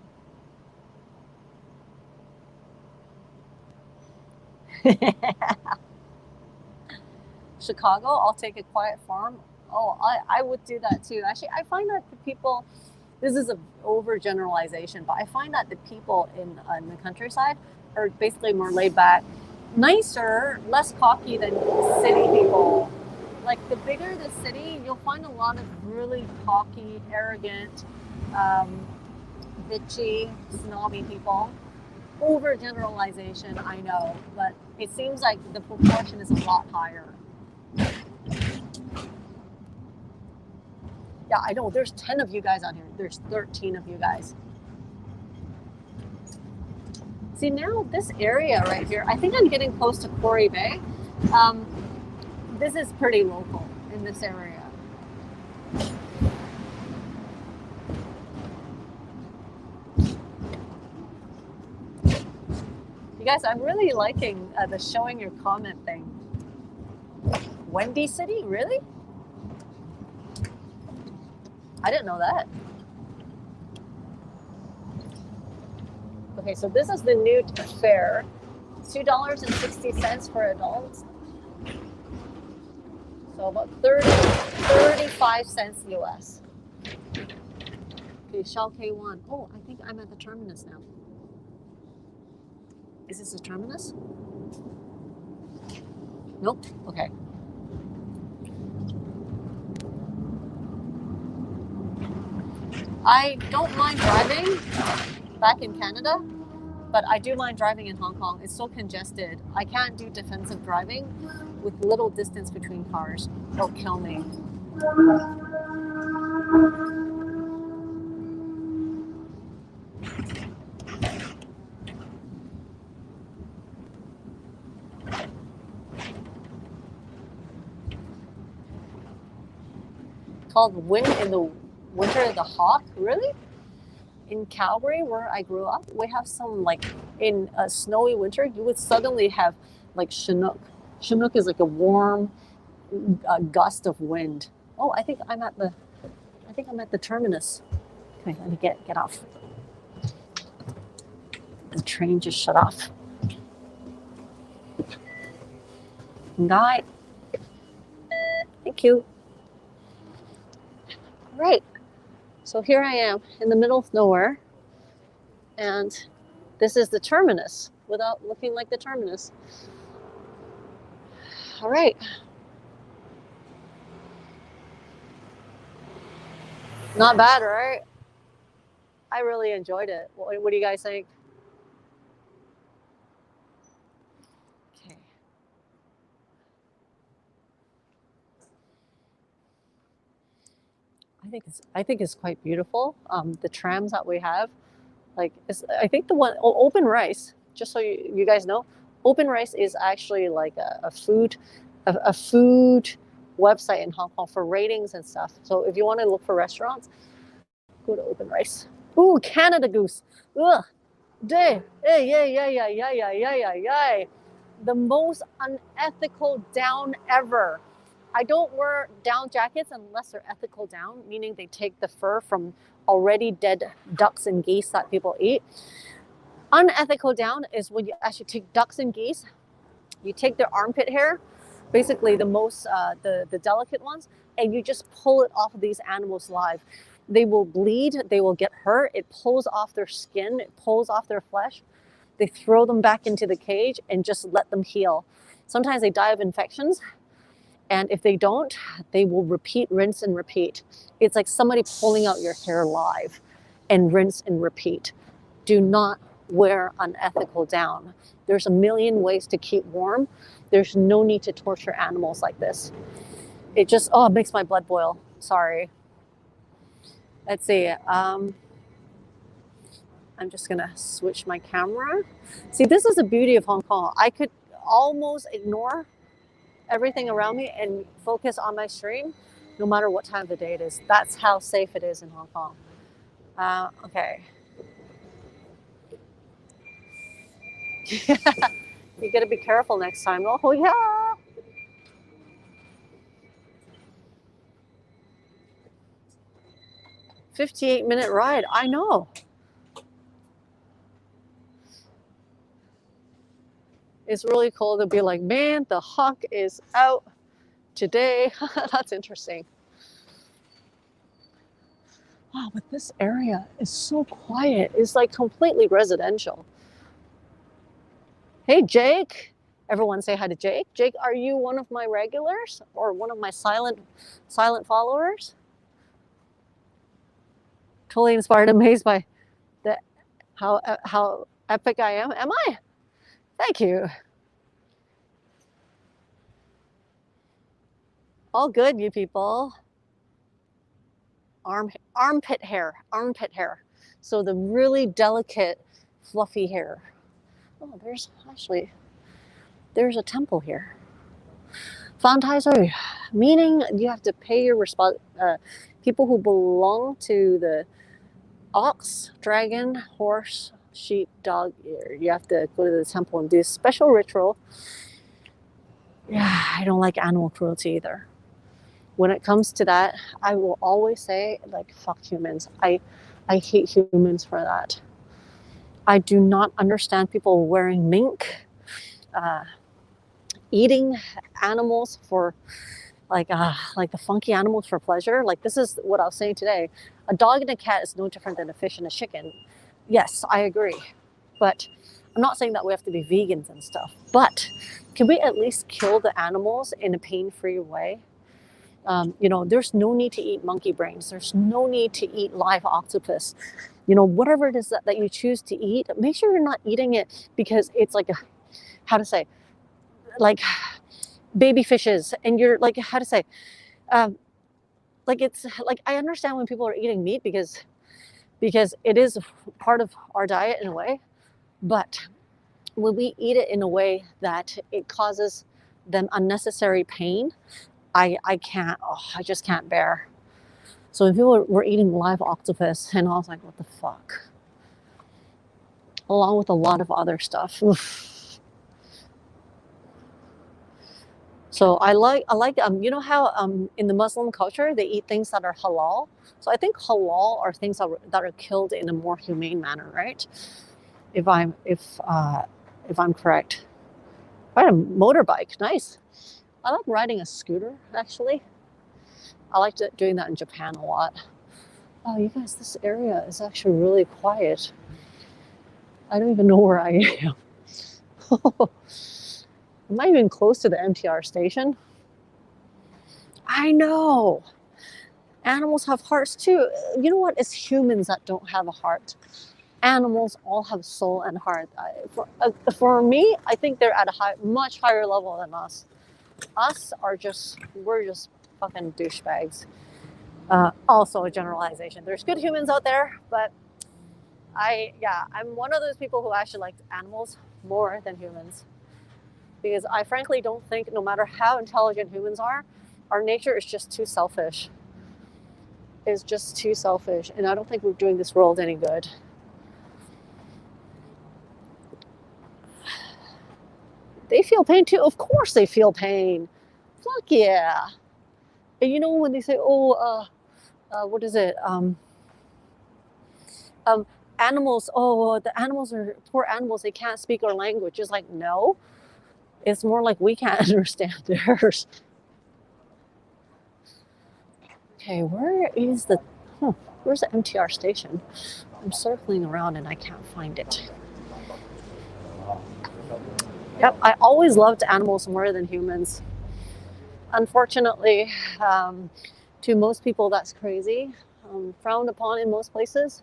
Speaker 1: Chicago, I'll take a quiet farm. Oh, I would do that too. Actually, I find that the people, this is an overgeneralization, but I find that the people in the countryside are basically more laid back, nicer, less cocky than city people. Like the bigger the city, you'll find a lot of really cocky, arrogant, bitchy, snobby people. Overgeneralization, I know, but it seems like the proportion is a lot higher. Yeah, I know. There's 10 of you guys on here. There's 13 of you guys. See, now this area right here, I think I'm getting close to Causeway Bay. This is pretty local in this area. You guys, I'm really liking the showing your comment thing. Windy City, really? I didn't know that. Okay, so this is the new fare. $2.60 for adults. So about 35 cents US. Okay, Shaukeiwan. Oh, I think I'm at the terminus now. Is this the terminus? Nope. Okay. I don't mind driving back in Canada, but I do mind driving in Hong Kong. It's so congested. I can't do defensive driving with little distance between cars. It'll kill me. Called Wind in the Winter of the Hawk, really? In Calgary, where I grew up, we have some, like, in a snowy winter, you would suddenly have like Chinook. Chinook is like a warm gust of wind. Oh, I think I'm at the terminus. Okay, let me get off. The train just shut off. Bye. Thank you. All right. So here I am in the middle of nowhere, and this is the terminus without looking like the terminus. All right. Not bad, right? I really enjoyed it. What do you guys think? Okay. I think it's quite beautiful. The trams that we have, like, I think the one Open Rice. Just so you guys know, Open Rice is actually like a food website in Hong Kong for ratings and stuff. So if you want to look for restaurants, go to Open Rice. Ooh, Canada Goose. Ugh. Yeah. The most unethical down ever. I don't wear down jackets unless they're ethical down, meaning they take the fur from already dead ducks and geese that people eat. Unethical down is when you actually take ducks and geese, you take their armpit hair, basically the most, the delicate ones, and you just pull it off of these animals live. They will bleed, they will get hurt, it pulls off their skin, it pulls off their flesh. They throw them back into the cage and just let them heal. Sometimes they die of infections. And if they don't, they will repeat, rinse and repeat. It's like somebody pulling out your hair live and rinse and repeat. Do not wear unethical down. There's a million ways to keep warm. There's no need to torture animals like this. It just, oh, it makes my blood boil. Sorry. Let's see. I'm just gonna switch my camera. See, this is the beauty of Hong Kong. I could almost ignore everything around me and focus on my stream no matter what time of the day it is. That's how safe it is in Hong Kong. Okay. You gotta be careful next time. Oh yeah. "58-minute ride." I know. It's really cool to be like, man, the hawk is out today. That's interesting. Wow, but this area is so quiet. It's like completely residential. Hey, Jake. Everyone say hi to Jake. Jake, are you one of my regulars or one of my silent followers? Totally inspired, amazed by how epic I am. Am I? Thank you. All good, you people. Armpit hair. So the really delicate, fluffy hair. Oh, there's a temple here. Fantaiser, meaning you have to pay your people who belong to the ox, dragon, horse, sheep, dog. You have to go to the temple and do a special ritual. Yeah, I don't like animal cruelty either. When it comes to that, I will always say, like, fuck humans. I hate humans for that. I do not understand people wearing mink, eating animals for like the funky animals for pleasure. Like, this is what I was saying today. A dog and a cat is no different than a fish and a chicken. Yes, I agree. But I'm not saying that we have to be vegans and stuff. But can we at least kill the animals in a pain-free way? There's no need to eat monkey brains. There's no need to eat live octopus. Whatever it is that you choose to eat, make sure you're not eating it because it's like baby fishes, and you're like, it's like, I understand when people are eating meat because it is part of our diet in a way, but when we eat it in a way that it causes them unnecessary pain, I just can't bear. So when people were eating live octopus, and I was like, what the fuck? Along with a lot of other stuff. Oof. So I like how in the Muslim culture they eat things that are halal. So I think halal are things that are killed in a more humane manner, right? If I'm correct. Ride a motorbike, nice. I like riding a scooter, actually. I like doing that in Japan a lot. Oh, you guys, this area is actually really quiet. I don't even know where I am. Am I even close to the MTR station? I know. Animals have hearts too. You know what? It's humans that don't have a heart. Animals all have soul and heart. For me, I think they're at a much higher level than us. We're just fucking douchebags. Also a generalization. There's good humans out there, but I'm one of those people who actually like animals more than humans. Because I frankly don't think, no matter how intelligent humans are, our nature is just too selfish. It's just too selfish. And I don't think we're doing this world any good. They feel pain too. Of course they feel pain. Fuck yeah. And when they say, what is it? Animals, the animals are poor animals. They can't speak our language. It's like, no. It's more like we can't understand theirs. Okay, where's the MTR station? I'm circling around and I can't find it. Yep, I always loved animals more than humans. Unfortunately, to most people, that's crazy. Frowned upon in most places.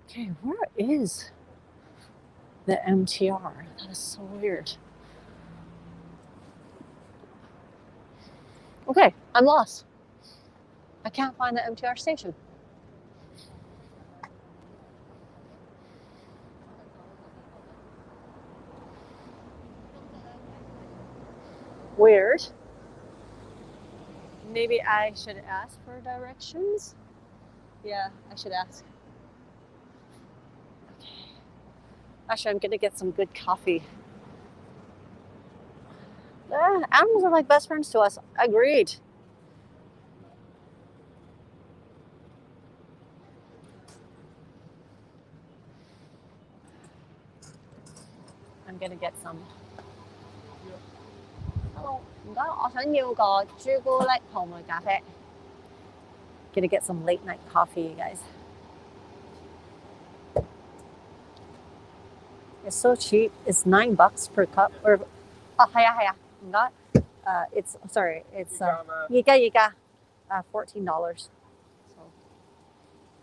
Speaker 1: Okay, where is The MTR. That is so weird. Okay, I'm lost. I can't find the MTR station. Weird. Maybe I should ask for directions? Yeah, I should ask. Okay. Actually, I'm gonna get some good coffee. Animals are like best friends to us. Agreed. I'm gonna get some. Hello, 唔該，我想要個朱古力泡沫咖啡。Gonna get some late night coffee, you guys. It's so cheap. It's $9 per cup. Or 哦，係啊係啊，唔該。It's sorry. It's 而家$14. So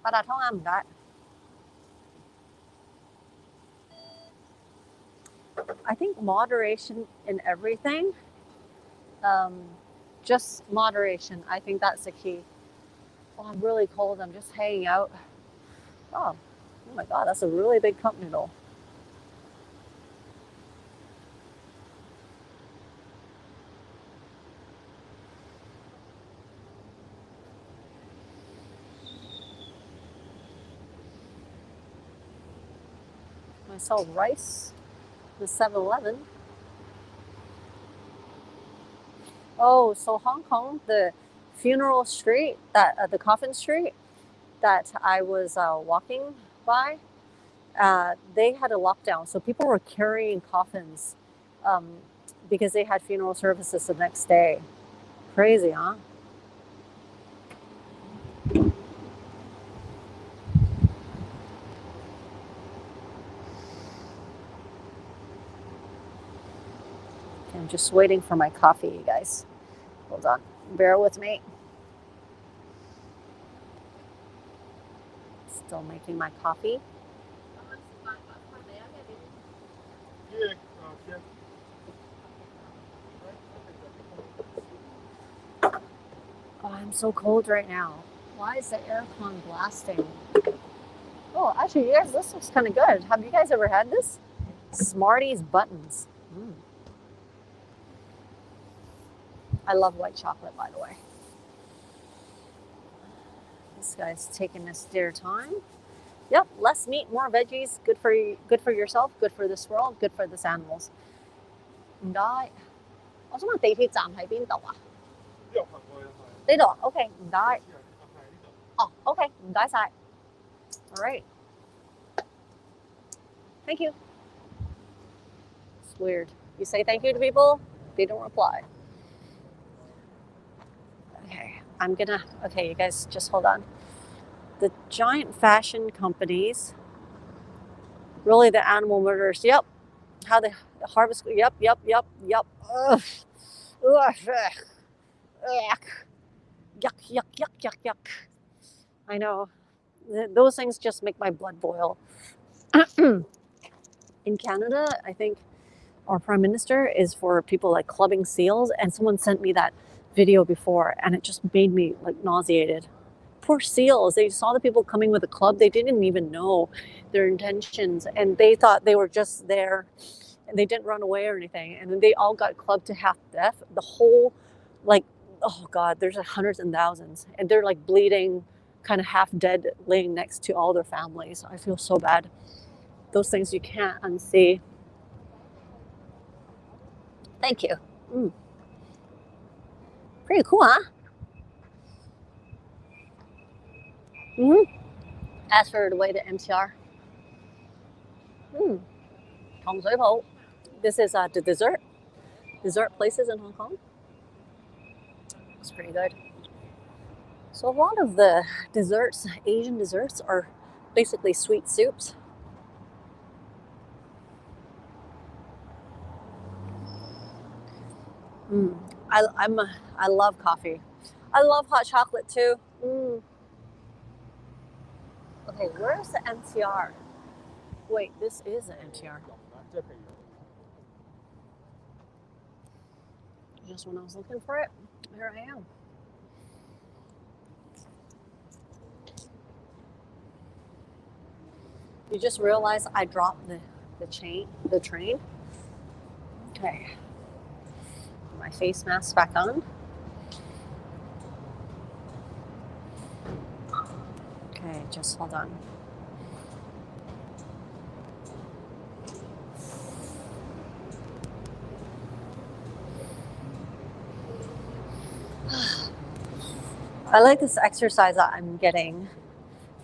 Speaker 1: 八達通啊，唔該。I think moderation in everything. Just moderation. I think that's the key. Oh, I'm really cold. I'm just hanging out. Oh my God, that's a really big cup noodle. I saw rice, the 7-Eleven. Oh, so Hong Kong, the funeral street, that the coffin street that I was walking by, they had a lockdown. So people were carrying coffins because they had funeral services the next day. Crazy, huh? I'm just waiting for my coffee, you guys. Hold on. Bear with me. Still making my coffee. Oh, I'm so cold right now. Why is the aircon blasting? Oh, actually, you guys, this looks kind of good. Have you guys ever had this? Smarties buttons. I love white chocolate, by the way. This guy's taking his dear time. Yep, less meat, more veggies. Good for you, good for yourself, good for this world, good for this animals. 唔該，我想問地鐵站喺邊度啊？呢度 OK， 唔該。哦 OK， 唔該晒。All right. Thank you. It's weird. You say thank you to people, they don't reply. Okay, you guys just hold on. The giant fashion companies, really the animal murderers. Yep. How the harvest. Yep. Ugh. Yuck. I know. Those things just make my blood boil. In Canada, I think our prime minister is for people like clubbing seals, and someone sent me that video before and it just made me like nauseated. Poor seals. They saw the people coming with a club. They didn't even know their intentions and they thought they were just there and they didn't run away or anything. And then they all got clubbed to half death. The whole, like, oh God, there's like hundreds and thousands and they're like bleeding, kind of half dead, laying next to all their families. I feel so bad. Those things you can't unsee. Thank you. Pretty cool, huh? As for the way to MTR. Causeway Bay. This is the dessert places in Hong Kong. It's pretty good. So a lot of the desserts, Asian desserts, are basically sweet soups. I love coffee. I love hot chocolate too. Okay, where's the MTR? Wait, this is an MTR. Just when I was looking for it, here I am. You just realize I dropped the train. Okay. My face mask back on. Okay, just hold on. I like this exercise that I'm getting.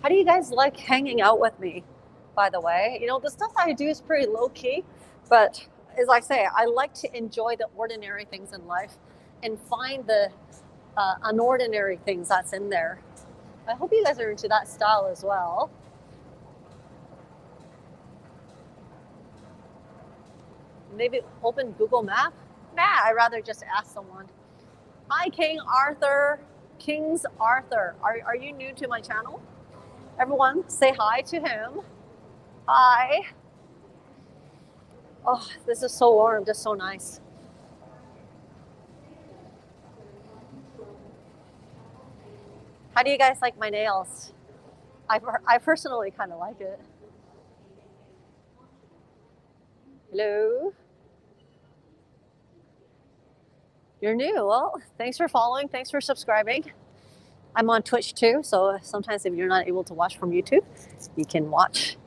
Speaker 1: How do you guys like hanging out with me, by the way? You know, the stuff I do is pretty low-key, but as I say, I like to enjoy the ordinary things in life and find the unordinary things that's in there. I hope you guys are into that style as well. Maybe open Google Map? Nah, I'd rather just ask someone. Hi, King Arthur. King's Arthur. Are you new to my channel? Everyone, say hi to him. Hi. Oh, this is so warm, just so nice. How do you guys like my nails? I personally kind of like it. Hello. You're new. Well, thanks for following. Thanks for subscribing. I'm on Twitch too, so sometimes if you're not able to watch from YouTube, you can watch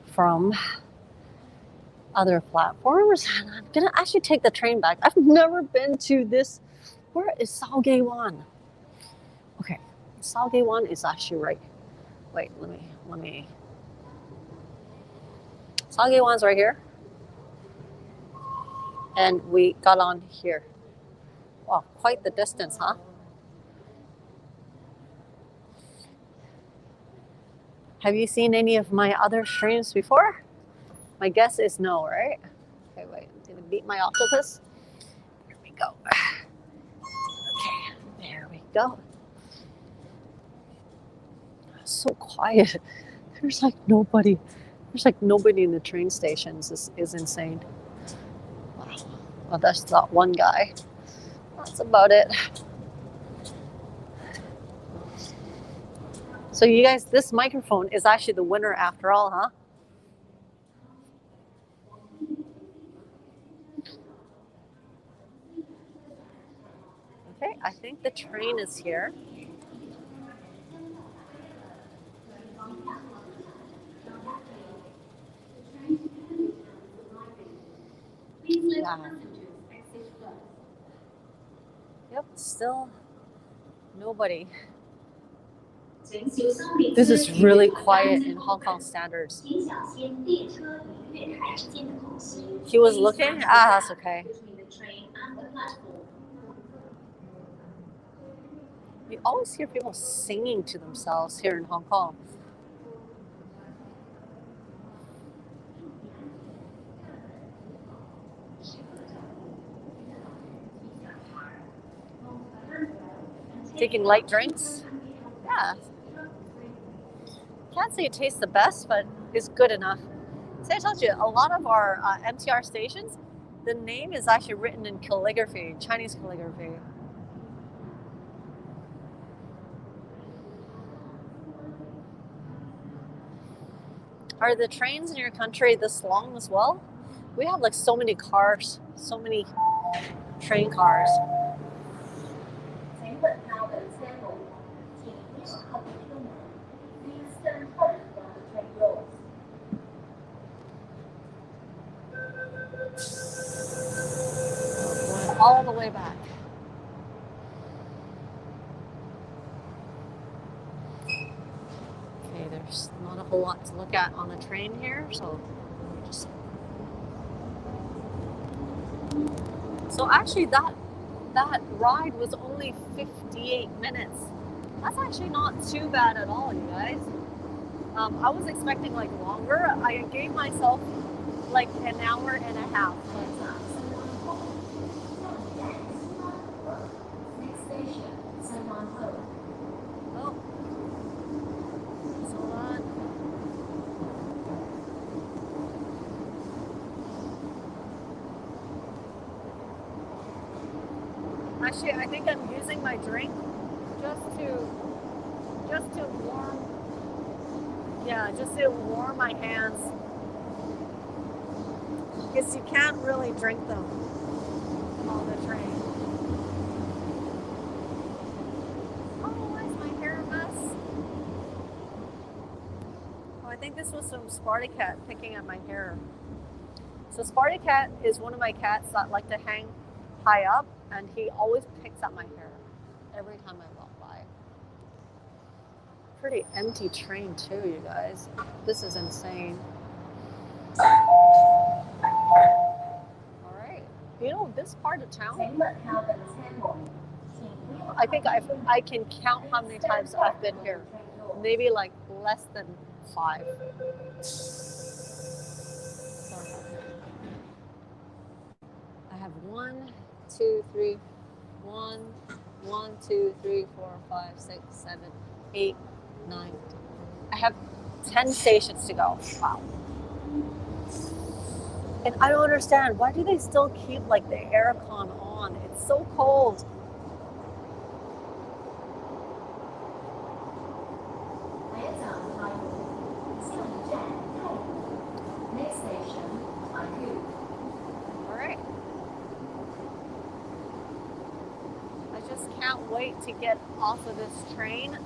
Speaker 1: from other platforms. And I'm gonna actually take the train back. I've never been to this. Where is Shaukeiwan? Okay, Shaukeiwan is actually right. Wait, let me. Shaukeiwan's right here, and we got on here. Wow, quite the distance, huh? Have you seen any of my other streams before? My guess is no, right? Okay, wait, I'm gonna beat my octopus. There we go. Okay, there we go. So quiet. There's like nobody. There's like nobody in the train stations. This is insane. Wow. Well, that's that one guy. That's about it. So you guys, this microphone is actually the winner after all, huh? Okay, I think the train is here. Yeah. Yep, still nobody. This is really quiet in Hong Kong standards. He was looking? Ah, that's okay. We always hear people singing to themselves here in Hong Kong. Taking light drinks? Yeah. Can't say it tastes the best, but it's good enough. So I told you, a lot of our MTR stations, the name is actually written in calligraphy, Chinese calligraphy. Are the trains in your country this long as well? We have like so many cars, so many train cars. Going all the way back. Okay, there's not a whole lot to look at on the train here, so just... So actually that ride was only 58 minutes. That's actually not too bad at all, you guys. I was expecting like longer. I gave myself like an hour and a half. Actually, I think I'm using my drink just to warm. Yeah, just to warm my hands. Because you can't really drink them on the train. Oh, why is my hair a mess? Oh, I think this was some Sparty Cat picking at my hair. So Sparty Cat is one of my cats that like to hang high up, and he always picks at my hair every time I walk by. Pretty empty train too, you guys. This is insane. Alright. You know, this part of town, I think I can count how many times I've been here. Maybe like less than 5. Sorry. I have 1, 2, 3, 1, 2, 3, 4, 5, 6, 7, 8, 9. I have 10 stations to go. Wow. And I don't understand, why do they still keep like the aircon on? It's so cold.
Speaker 2: Next station, Awww.
Speaker 1: All right. I just can't wait to get off of this train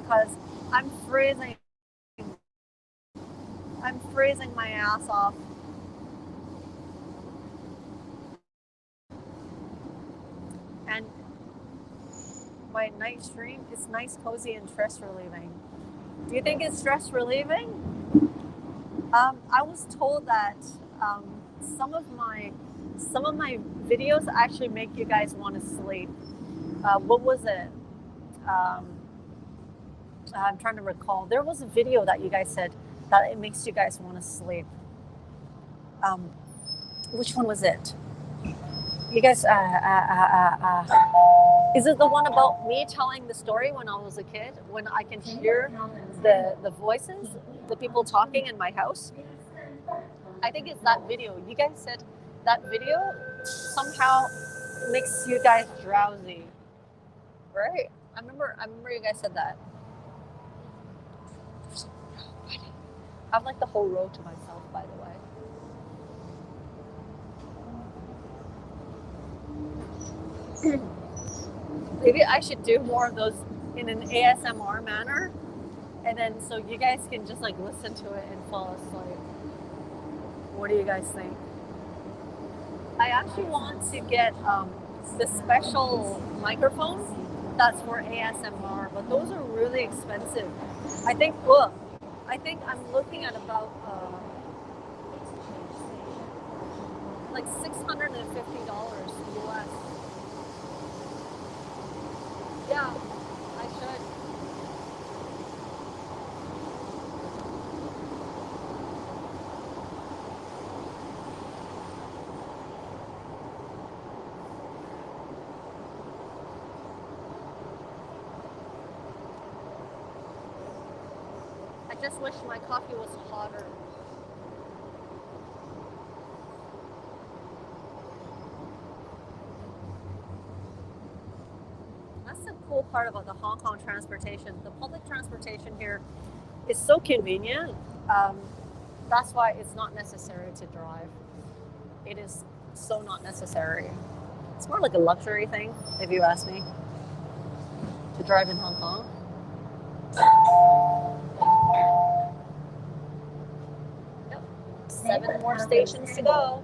Speaker 1: because I'm freezing. I'm freezing my ass off. And my night stream is nice, cozy, and stress relieving. Do you think it's stress relieving? I was told that some of my videos actually make you guys want to sleep. What was it? I'm trying to recall. There was a video that you guys said that it makes you guys want to sleep. Which one was it? You guys, is it the one about me telling the story when I was a kid, when I can hear the voices, the people talking in my house? I think it's that video. You guys said that video somehow makes you guys drowsy, right? I remember you guys said that. I have like the whole road to myself, by the way. Maybe I should do more of those in an ASMR manner, and then so you guys can just like listen to it and fall asleep. What do you guys think? I actually want to get the special microphones that's for ASMR, but those are really expensive. I think I'm looking at about like $650 US. Yeah, I should. I just wish my coffee was hotter. That's the cool part about the Hong Kong transportation. The public transportation here is so convenient. That's why it's not necessary to drive. It is so not necessary. It's more like a luxury thing, if you ask me, to drive in Hong Kong. Yep. 7 more stations to go.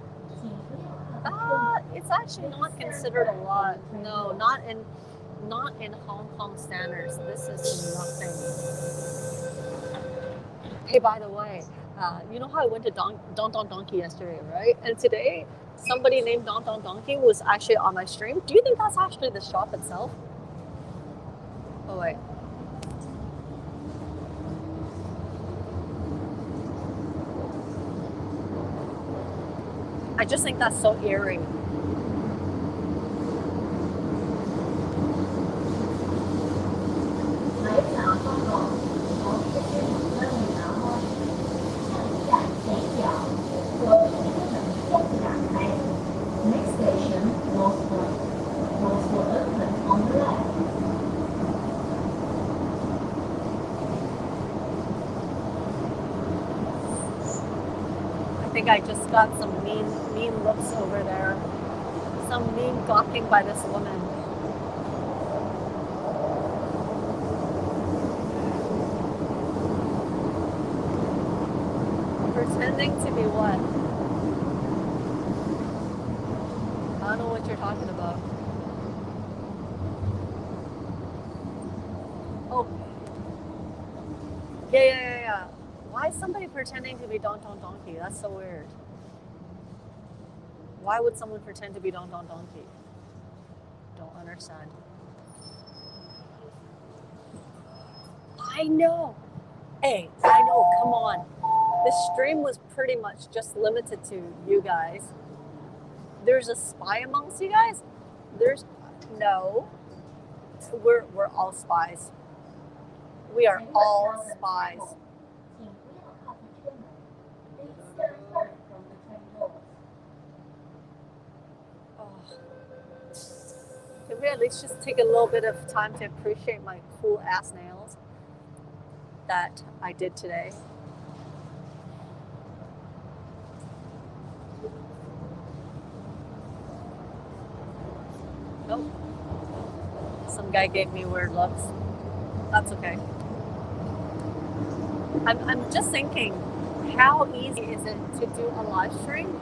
Speaker 1: It's actually not considered a lot. No, not in Hong Kong standards. This is nothing. Hey, by the way, you know how I went to Don Donkey yesterday, right? And today, somebody named Don Donkey was actually on my stream. Do you think that's actually the shop itself? Oh, wait. I just think that's so eerie.
Speaker 2: Next station, North
Speaker 1: think I just got some mean looks over there. Some mean gawking by this woman. Pretending to be what? I don't know what you're talking about. Oh. Yeah. Why is somebody pretending to be Don Donkey? That's so weird. Why would someone pretend to be Don Donkey? Don't understand. I know. Hey, I know. Come on. The stream was pretty much just limited to you guys. There's a spy amongst you guys? No. We're all spies. We are all spies. Can we at least just take a little bit of time to appreciate my cool ass nails that I did today? Nope. Some guy gave me weird looks. That's okay. I'm just thinking, how easy is it to do a live stream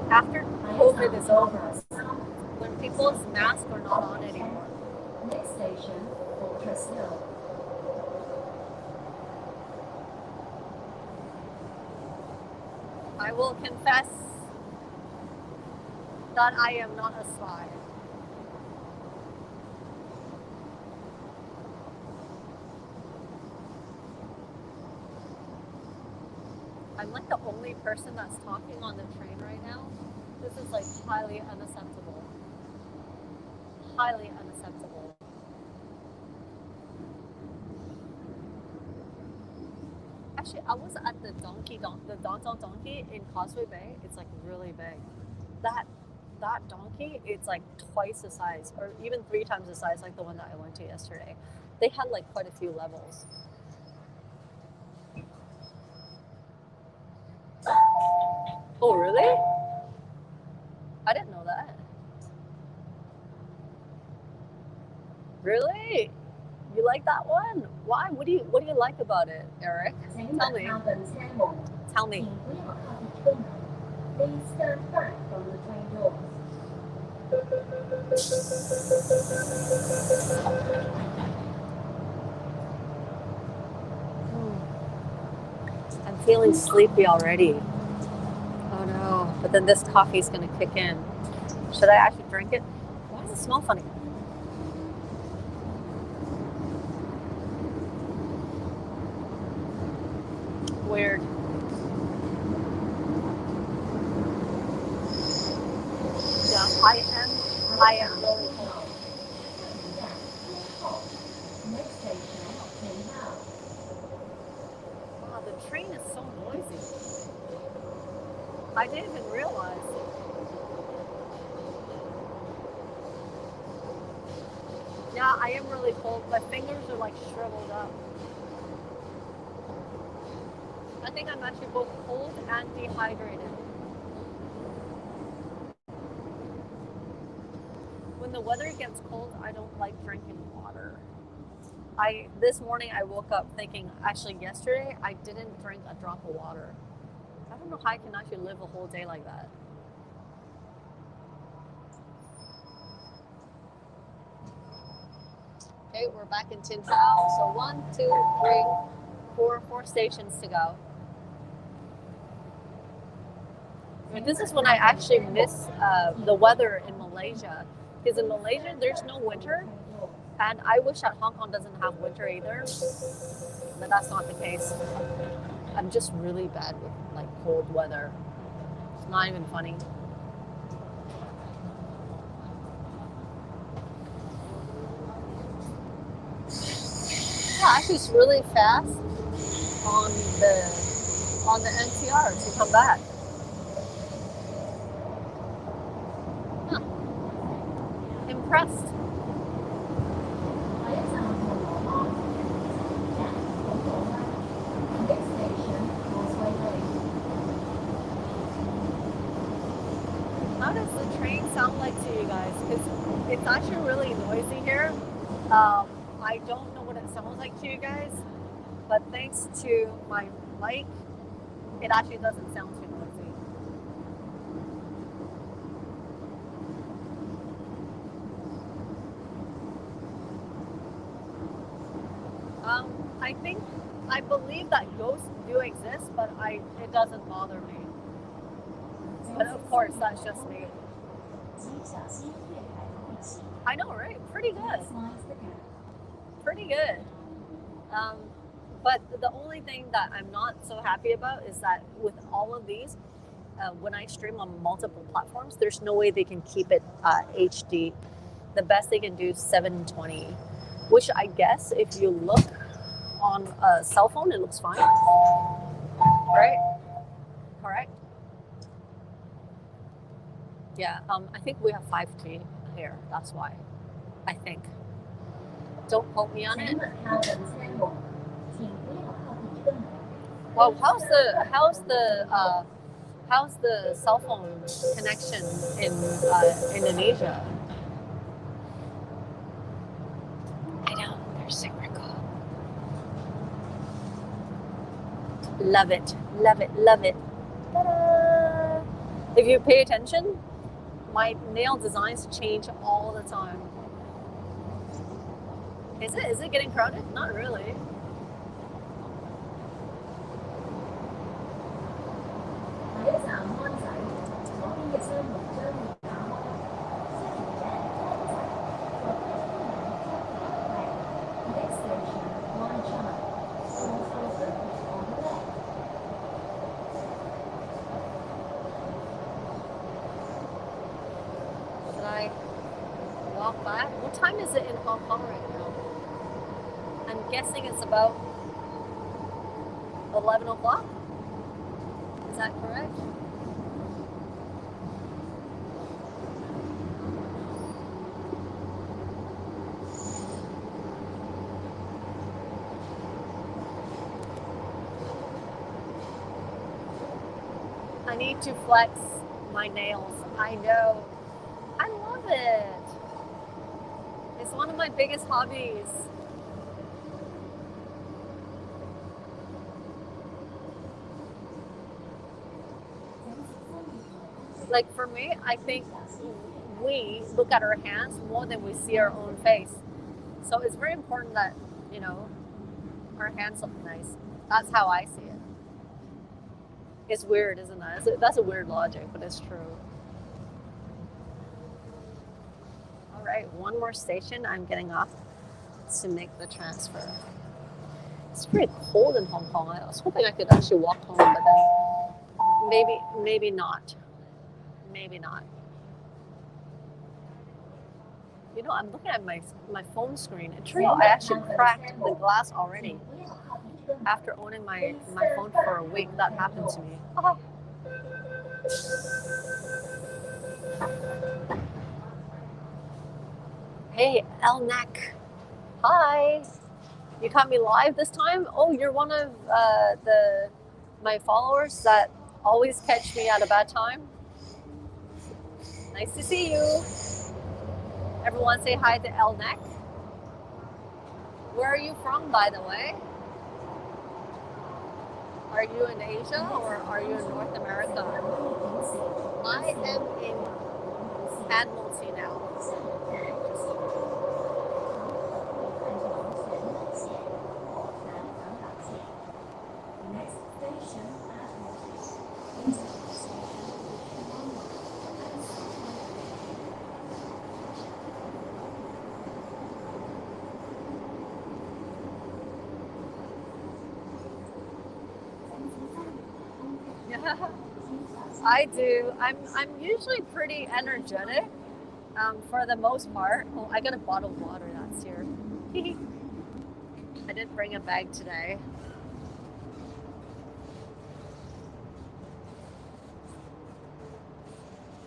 Speaker 1: after COVID is over? When people's masks are not on anymore.
Speaker 2: Next station, Fortress Hill.
Speaker 1: I will confess that I am not a spy. I'm like the only person that's talking on the train right now. This is like highly unacceptable. Highly unacceptable. Actually, I was at the Downtown Donkey in Causeway Bay. It's like really big. That donkey, it's like twice the size, or even 3 times the size, like the one that I went to yesterday. They had like quite a few levels. Oh, really? I didn't know that. Really? You like that one? Why? What do you like about it, Eric? Tell me. Tell me.
Speaker 2: Please stand back from the train doors.
Speaker 1: I'm feeling sleepy already. Oh no. But then this coffee's gonna kick in. Should I actually drink it? Why does it smell funny? Weird. Yeah, I am really cold. Wow, the train is so noisy. I didn't even realize. Yeah, I am really cold. My fingers are like shriveled up. I think I'm actually both cold and dehydrated. When the weather gets cold, I don't like drinking water. This morning I woke up thinking, actually yesterday I didn't drink a drop of water. I don't know how I can actually live a whole day like that. Okay, we're back in Tin Tao. So 1, 2, 3, 4 stations to go. And this is when I actually miss the weather in Malaysia. Because in Malaysia, there's no winter. And I wish that Hong Kong doesn't have winter either. But that's not the case. I'm just really bad with like cold weather. It's not even funny. Yeah, actually it's really fast on the NTR to come back. Huh. Impressed. what does the train sound like to you guys? Because it's actually really noisy here. I don't know what it sounds like to you guys, but thanks to my mic, it actually doesn't sound too noisy. I believe that ghosts do exist, but it doesn't bother me. But of course, that's just me. I know, right? Pretty good. Pretty good. But the only thing that I'm not so happy about is that with all of these, when I stream on multiple platforms, there's no way they can keep it HD. The best they can do is 720, which I guess if you look on a cell phone, it looks fine, right? Correct? Yeah, I think we have 5G here. That's why. I think. Don't quote me on it. Well, how's the cell phone connection in Indonesia? I know, they're super cool. Love it, love it, love it. Ta-da! If you pay attention, my nail designs change all the time. Is it getting crowded? Not really. Should I walk back? What time is it in Hong Kong right now? I'm guessing it's about 11 o'clock. Is that correct? I need to flex my nails. I know. I love it. It's one of my biggest hobbies. Like for me, I think we look at our hands more than we see our own face. So it's very important that, our hands look nice. That's how I see it. It's weird, isn't it? That's a weird logic, but it's true. All right, one more station. I'm getting off to make the transfer. It's pretty cold in Hong Kong. I was hoping I could actually walk home, but then maybe not. Maybe not. I'm looking at my phone screen. It turned out I actually cracked the glass already. After owning my phone for a week, that happened to me. Oh. Hey, Elnack. Hi. You caught me live this time? Oh, you're one of my followers that always catch me at a bad time. Nice to see you. Everyone say hi to Elnack. Where are you from, by the way? Are you in Asia or are you in North America? I am in Admiralty now. I do. I'm usually pretty energetic for the most part. Oh, I got a bottle of water that's here. I didn't bring a bag today.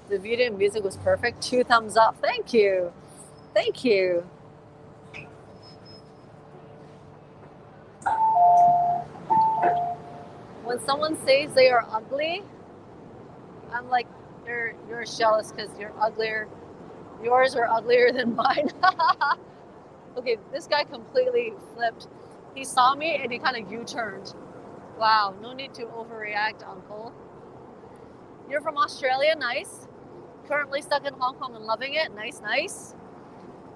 Speaker 1: The video and music was perfect. 2 thumbs up. Thank you. Thank you. When someone says they are ugly, I'm like, You're jealous because you're uglier. Yours are uglier than mine. Okay, this guy completely flipped. He saw me and he kind of U-turned. Wow, no need to overreact, uncle. You're from Australia, nice. Currently stuck in Hong Kong and loving it, nice, nice.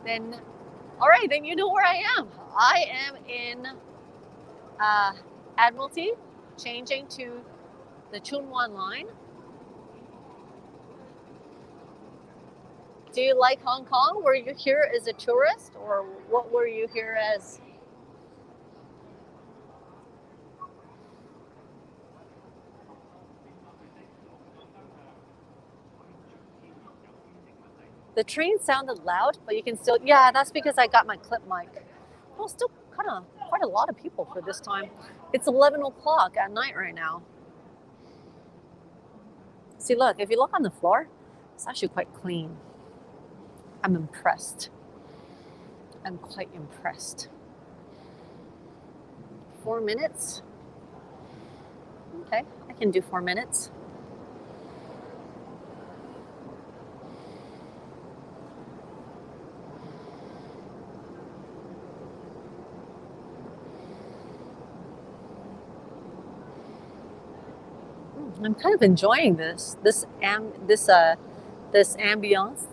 Speaker 1: Then, all right, then you know where I am. I am in Admiralty, changing to the Tsuen Wan line. Do you like Hong Kong? Were you here as a tourist, or what were you here as? The train sounded loud, but you can still, yeah, that's because I got my clip mic. Well, still kind of quite a lot of people for this time. It's 11 o'clock at night right now. See, look, if you look on the floor, it's actually quite clean. I'm impressed. I'm quite impressed. 4 minutes? Okay, I can do 4 minutes. I'm kind of enjoying this ambiance,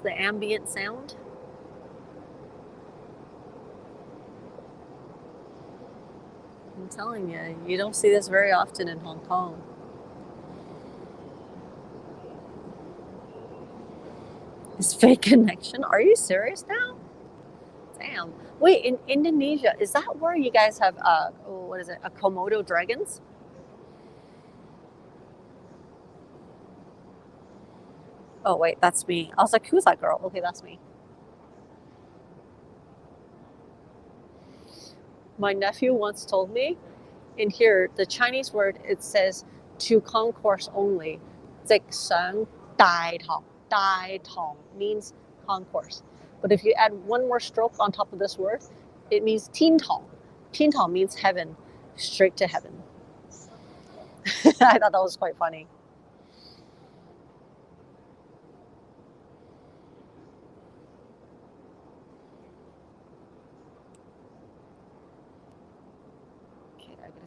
Speaker 1: the ambient sound. I'm telling you, you don't see this very often in Hong Kong. This fake connection? Are you serious now? Damn. Wait, in Indonesia, is that where you guys have what is it? A Komodo Dragons? Oh wait, that's me. I was like, who's that girl? Okay, that's me. My nephew once told me, in here, the Chinese word, it says to concourse only. 直上大堂. Daihang means concourse. But if you add one more stroke on top of this word, it means Tintong. Tintong means heaven, straight to heaven. I thought that was quite funny.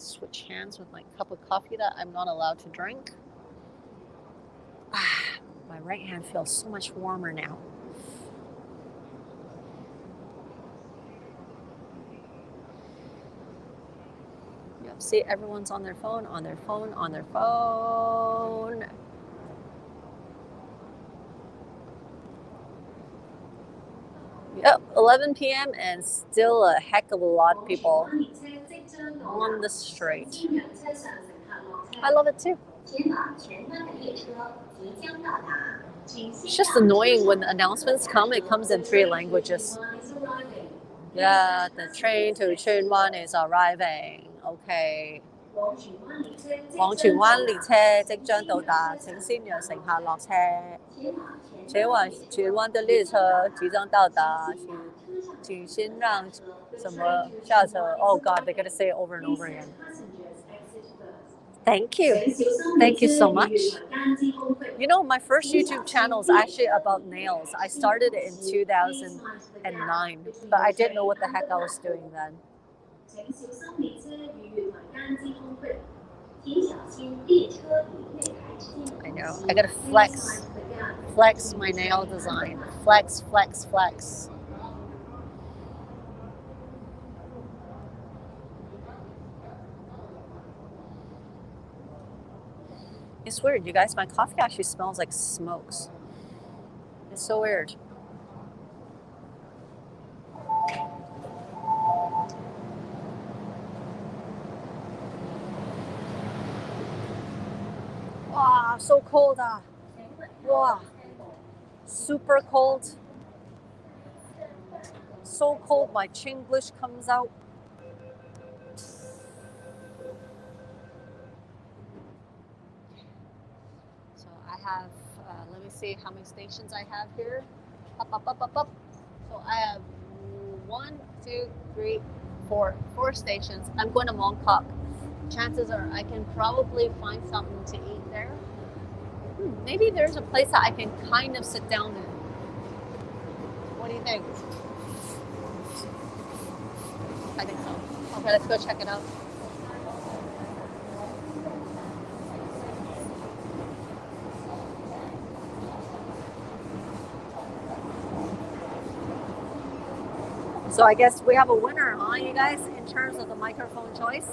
Speaker 1: Switch hands with my cup of coffee that I'm not allowed to drink. My right hand feels so much warmer now. Yep, see, everyone's on their phone, on their phone, on their phone. Yep, 11 p.m. and still a heck of a lot of people on the street. I love it too. It's just annoying when the announcements come, it comes in 3 languages. Yeah, the train to Tsuen Wan is arriving. Okay. 往荃灣列車即將到達，請先讓乘客落車。荃灣的列車即將到達，請先讓什麼下車。Oh God, they gotta say it over and over again. Thank you. Thank you so much. You know, my first YouTube channel is actually about nails. I started it in 2009, but I didn't know what the heck I was doing then. I know. I gotta flex my nail design. Flex. It's weird, you guys. My coffee actually smells like smokes. It's so weird. Wow, so cold. Wow, super cold. So cold, my Chinglish comes out. So I have, let me see how many stations I have here. Up. So I have 1, 2, 3, 4 stations. I'm going to Mong Kok. Chances are I can probably find something to eat there. Maybe there's a place that I can kind of sit down in. What do you think? I think so. Okay, let's go check it out. So I guess we have a winner, huh, you guys, in terms of the microphone choice?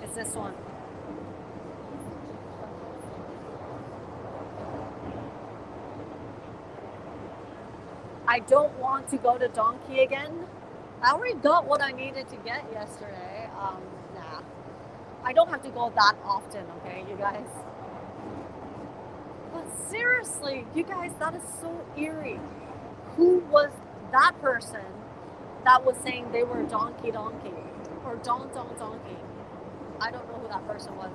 Speaker 1: It's this one. I don't want to go to Donkey again. I already got what I needed to get yesterday. Nah. I don't have to go that often, okay, you guys? But seriously, you guys, that is so eerie. Who was that person that was saying they were donkey or donkey? I don't know who that person was.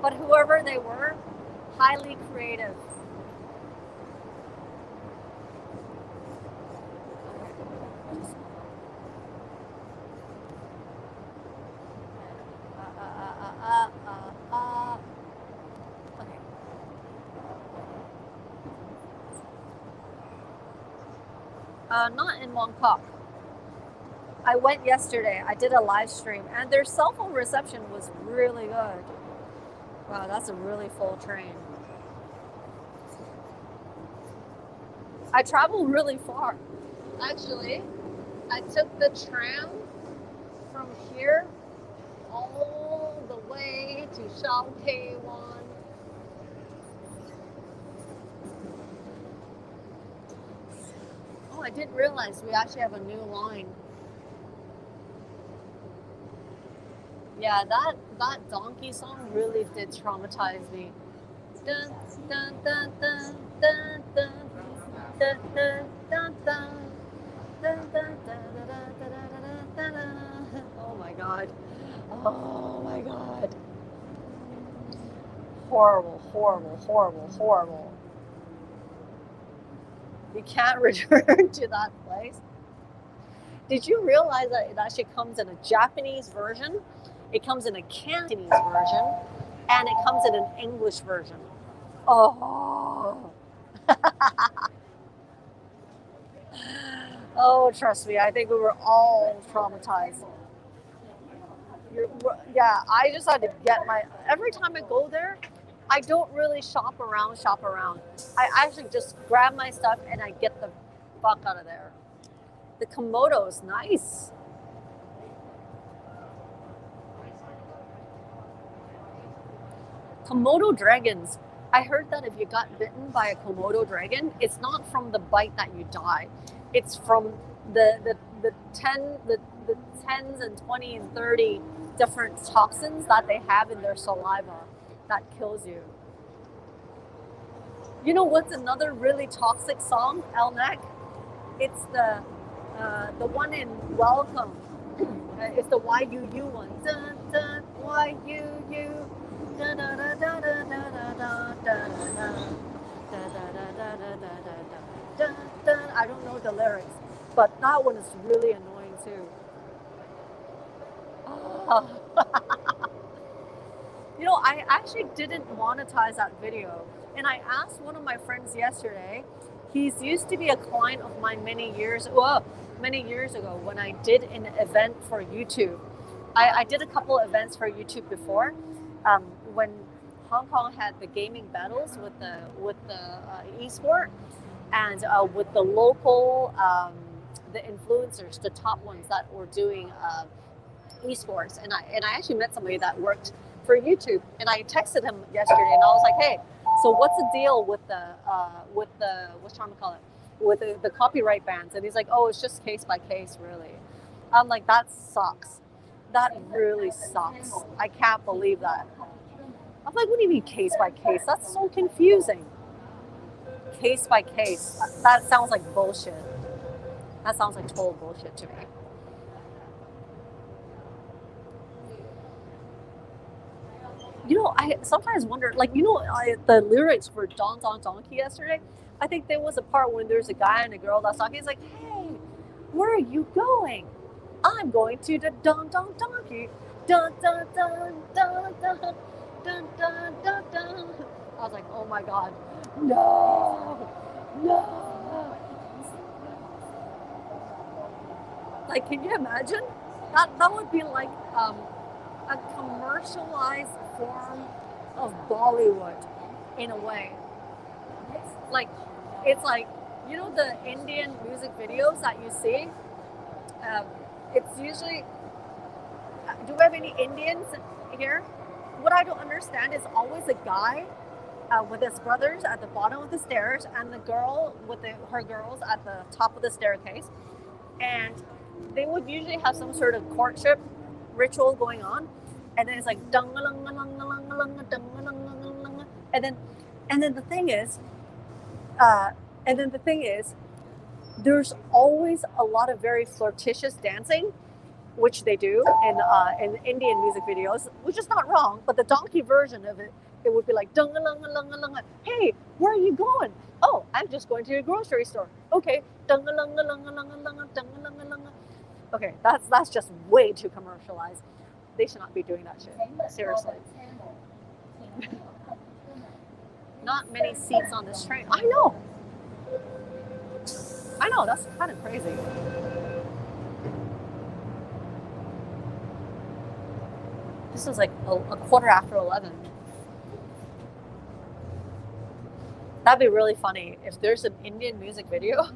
Speaker 1: But whoever they were, highly creative. Okay. Not in Mongkok. I went yesterday. I did a live stream, and their cell phone reception was really good. Wow, that's a really full train. I traveled really far. Actually, I took the tram from here all the way to Shaukeiwan. Oh, I didn't realize we actually have a new line. Yeah, that donkey song really did traumatize me. Dun, dun, dun, dun, dun, dun, dun, dun, dun, dun. Oh my god. Oh my god. Horrible, horrible, horrible, horrible. You can't return to that place. Did you realize that it actually comes in a Japanese version, it comes in a Cantonese version, and it comes in an English version? Oh. Oh, trust me, I think we were all traumatized. Yeah, I just had to get every time I go there, I don't really shop around. I actually just grab my stuff and I get the fuck out of there. The Komodo is nice. Komodo Dragons. I heard that if you got bitten by a Komodo dragon, it's not from the bite that you die. It's from the 10s and 20 and 30 different toxins that they have in their saliva that kills you. You know what's another really toxic song, Elnek? It's the one in Welcome. It's the YUU one. Dun, dun, YUU. Da, da, da, da, da, da, da, da, da. I don't know the lyrics, but that one is really annoying too. Oh. You know, I actually didn't monetize that video, and I asked one of my friends yesterday. He's used to be a client of mine many years ago when I did an event for YouTube. I did a couple of events for YouTube before. When Hong Kong had the gaming battles with the esport, and with the local the influencers, the top ones that were doing esports, and I actually met somebody that worked for YouTube, and I texted him yesterday, and I was like, hey, so what's the deal with the whatchamacallit, with the copyright bans? And he's like, oh, it's just case by case, really. I'm like, that sucks. That really sucks. I can't believe that. I'm like, what do you mean case by case? That's so confusing. Case by case. That sounds like bullshit. That sounds like total bullshit to me. You know, I sometimes wonder, like, you know, the lyrics for Don Don Donkey yesterday, I think there was a part when there's a guy and a girl that's talking. He's like, hey, where are you going? I'm going to the Don Don Donkey. dun dun dun dun dun dun dun dun dun. I was like, oh my god, no, no. Like, can you imagine? That would be like a commercialized form of Bollywood in a way. Like, it's like, you know, the Indian music videos that you see? It's usually, do we have any Indians here? What I don't understand is always a guy with his brothers at the bottom of the stairs and the girl with her girls at the top of the staircase. And they would usually have some sort of courtship ritual going on. And then it's like, and then the thing is, there's always a lot of very flirtatious dancing, which they do in Indian music videos, which is not wrong, but the donkey version of it would be like, hey, where are you going? Oh, I'm just going to the grocery store. Okay, okay, that's just way too commercialized. They should not be doing that shit. Seriously. Not many seats on this train. I know, that's kind of crazy. This is like a quarter after 11. That'd be really funny if there's an Indian music video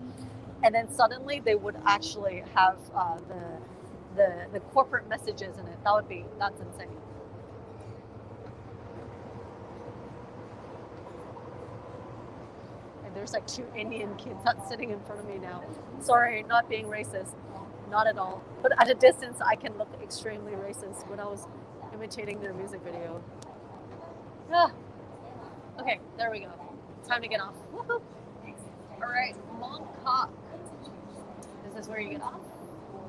Speaker 1: and then suddenly they would actually have the corporate messages in it. That's insane. And there's like 2 Indian kids that's sitting in front of me now. Sorry, not being racist. Not at all. But at a distance, I can look extremely racist when I was imitating their music video. Ah. Okay, there we go. Time to get off. Woohoo! All right, Mongkok. This is where you get off.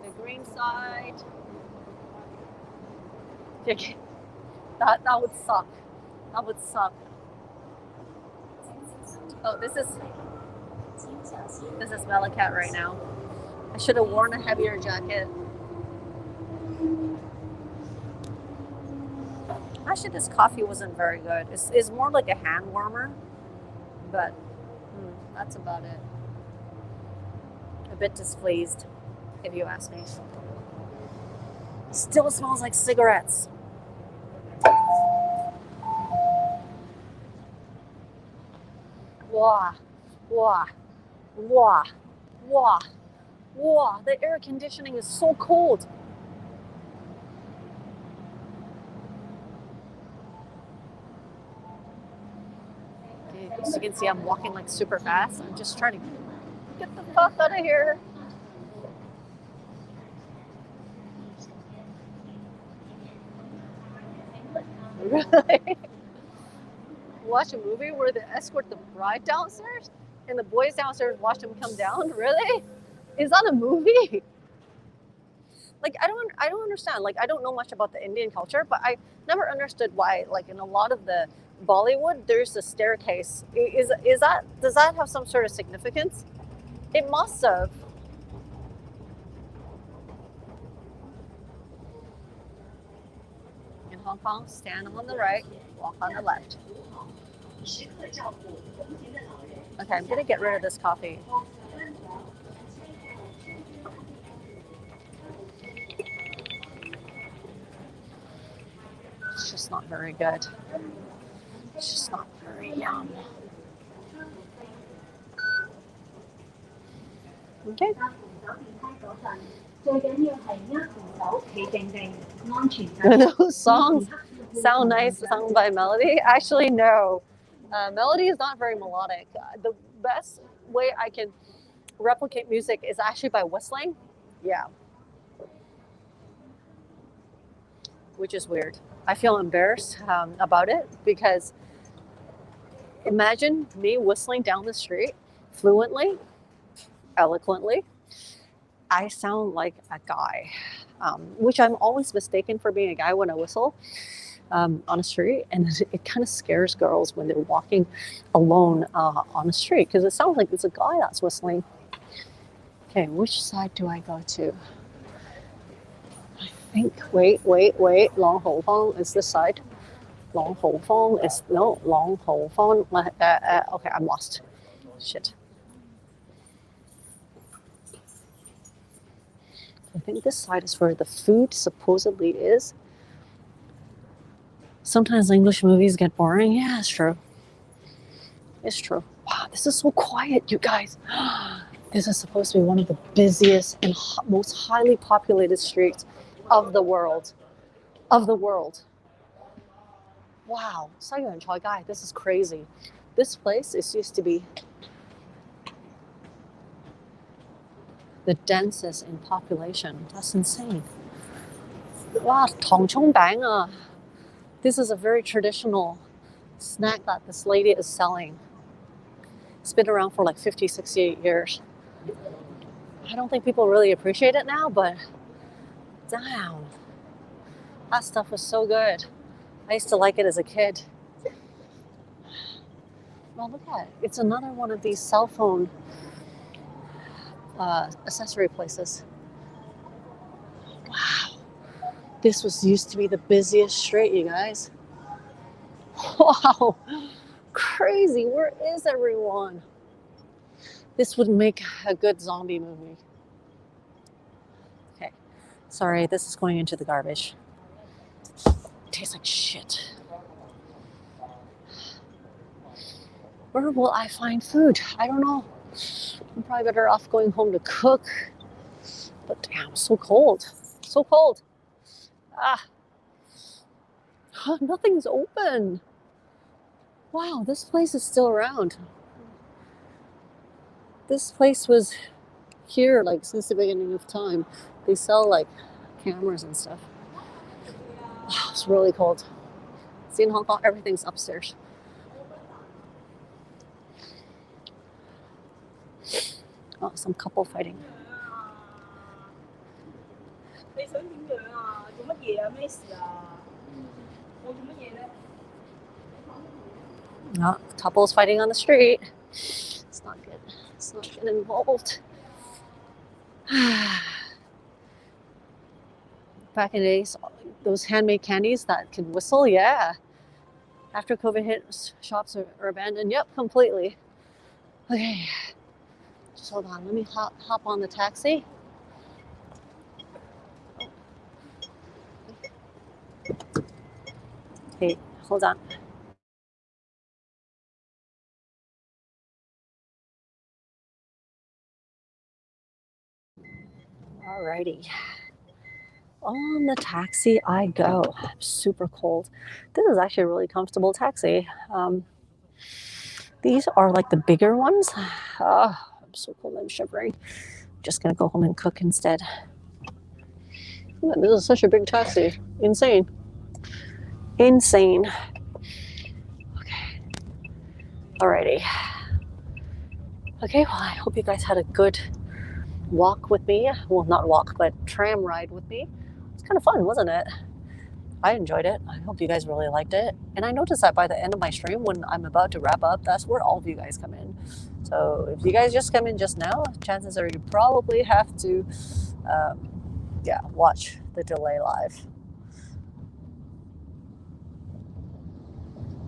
Speaker 1: The green side. Okay. That would suck. That would suck. Oh, this is MeloCat right now. I should have worn a heavier jacket. Actually, this coffee wasn't very good. It's more like a hand warmer, but that's about it. A bit displeased, if you ask me. Still smells like cigarettes. Wah, wah, wah, wah, wah. The air conditioning is so cold. As you can see, I'm walking like super fast. I'm just trying to get the fuck out of here. Really? Watch a movie where they escort the bride downstairs and the boys downstairs watch them come down? Really? Is that a movie? Like, I don't understand. Like, I don't know much about the Indian culture, but I never understood why, like, in a lot of the Bollywood, there's a staircase. Does that have some sort of significance? It must have. In Hong Kong, stand on the right, walk on the left. Okay, I'm gonna get rid of this coffee. It's just not very good. It's just not very yum. Okay. Those songs sound nice, sung by Melody. Actually, no. Melody is not very melodic. The best way I can replicate music is actually by whistling. Yeah. Which is weird. I feel embarrassed about it because imagine me whistling down the street fluently, eloquently. I sound like a guy, which I'm always mistaken for being a guy when I whistle on a street. And it kind of scares girls when they're walking alone on the street because it sounds like it's a guy that's whistling. Okay, which side do I go to? I think, wait. Long Ho Fong is this side. Long Ho Fong is, no, Long Ho Fong. Okay, I'm lost. Shit. I think this side is where the food supposedly is. Sometimes English movies get boring. Yeah, it's true. It's true. Wow, this is so quiet, you guys. This is supposed to be one of the busiest and most highly populated streets of the world. Wow, Shaukeiwan, this is crazy. This place is used to be the densest in population. That's insane. Wow, tongchong bang. This is a very traditional snack that this lady is selling. It's been around for like 50, 68 years. I don't think people really appreciate it now, but damn, that stuff was so good. I used to like it as a kid. Well, look at it. It's another one of these cell phone accessory places. Wow. This was used to be the busiest street, you guys. Wow. Crazy. Where is everyone? This would make a good zombie movie. Okay. Sorry, this is going into the garbage. It tastes like shit. Where will I find food? I don't know. I'm probably better off going home to cook. But damn, so cold. So cold. Nothing's open. Wow, this place is still around. This place was here like since the beginning of time. They sell like cameras and stuff. Wow, it's really cold. See, in Hong Kong, everything's upstairs. Oh, some couple fighting. Oh, couples fighting on the street. It's not good. Let's not get involved. Back in the days, those handmade candies that can whistle, yeah. After COVID hit, shops are abandoned. Yep, completely. Okay, just hold on. Let me hop on the taxi. Okay, hold on. Alrighty. On the taxi I go. I'm super cold. This is actually a really comfortable taxi. These are like the bigger ones. I'm so cold, I'm shivering. Just gonna go home and cook instead. This is such a big taxi. Insane. Insane. Okay. Alrighty. Okay, well, I hope you guys had a good walk with me. Well, not walk, but tram ride with me. It's kind of fun, wasn't it? I enjoyed it. I hope you guys really liked it. And I noticed that by the end of my stream, when I'm about to wrap up, that's where all of you guys come in. So if you guys just come in just now, chances are you probably have to, watch the delay live.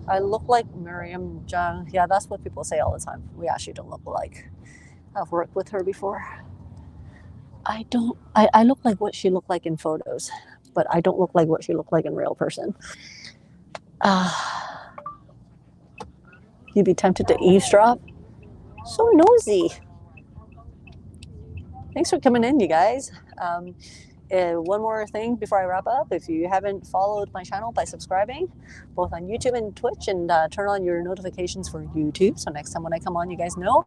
Speaker 1: I look like Miriam Jung. Yeah, that's what people say all the time. We actually don't look alike. I've worked with her before. I look like what she looked like in photos, but I don't look like what she looked like in real person. You'd be tempted to eavesdrop. So nosy. Thanks for coming in, you guys. One more thing before I wrap up. If you haven't followed my channel by subscribing, both on YouTube and Twitch, and turn on your notifications for YouTube, so next time when I come on, you guys know.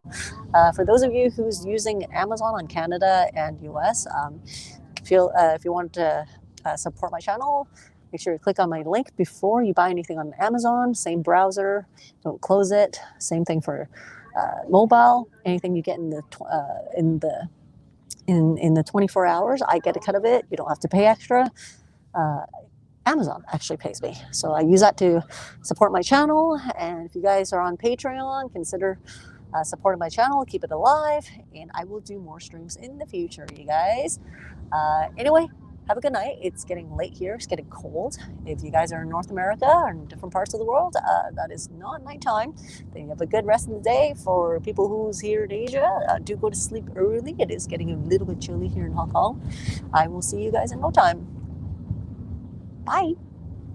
Speaker 1: For those of you who's using Amazon on Canada and US, if you want to support my channel, make sure you click on my link before you buy anything on Amazon. Same browser, don't close it. Same thing for mobile. Anything you get in the 24 hours, I get a cut of it. You don't have to pay extra. Amazon actually pays me. So I use that to support my channel. And if you guys are on Patreon, consider supporting my channel, keep it alive, and I will do more streams in the future, you guys. Anyway, have a good night. It's getting late here. It's getting cold. If you guys are in North America or in different parts of the world, that is not nighttime. Then you have a good rest of the day. For people who's here in Asia, do go to sleep early. It is getting a little bit chilly here in Hong Kong. I will see you guys in no time. Bye.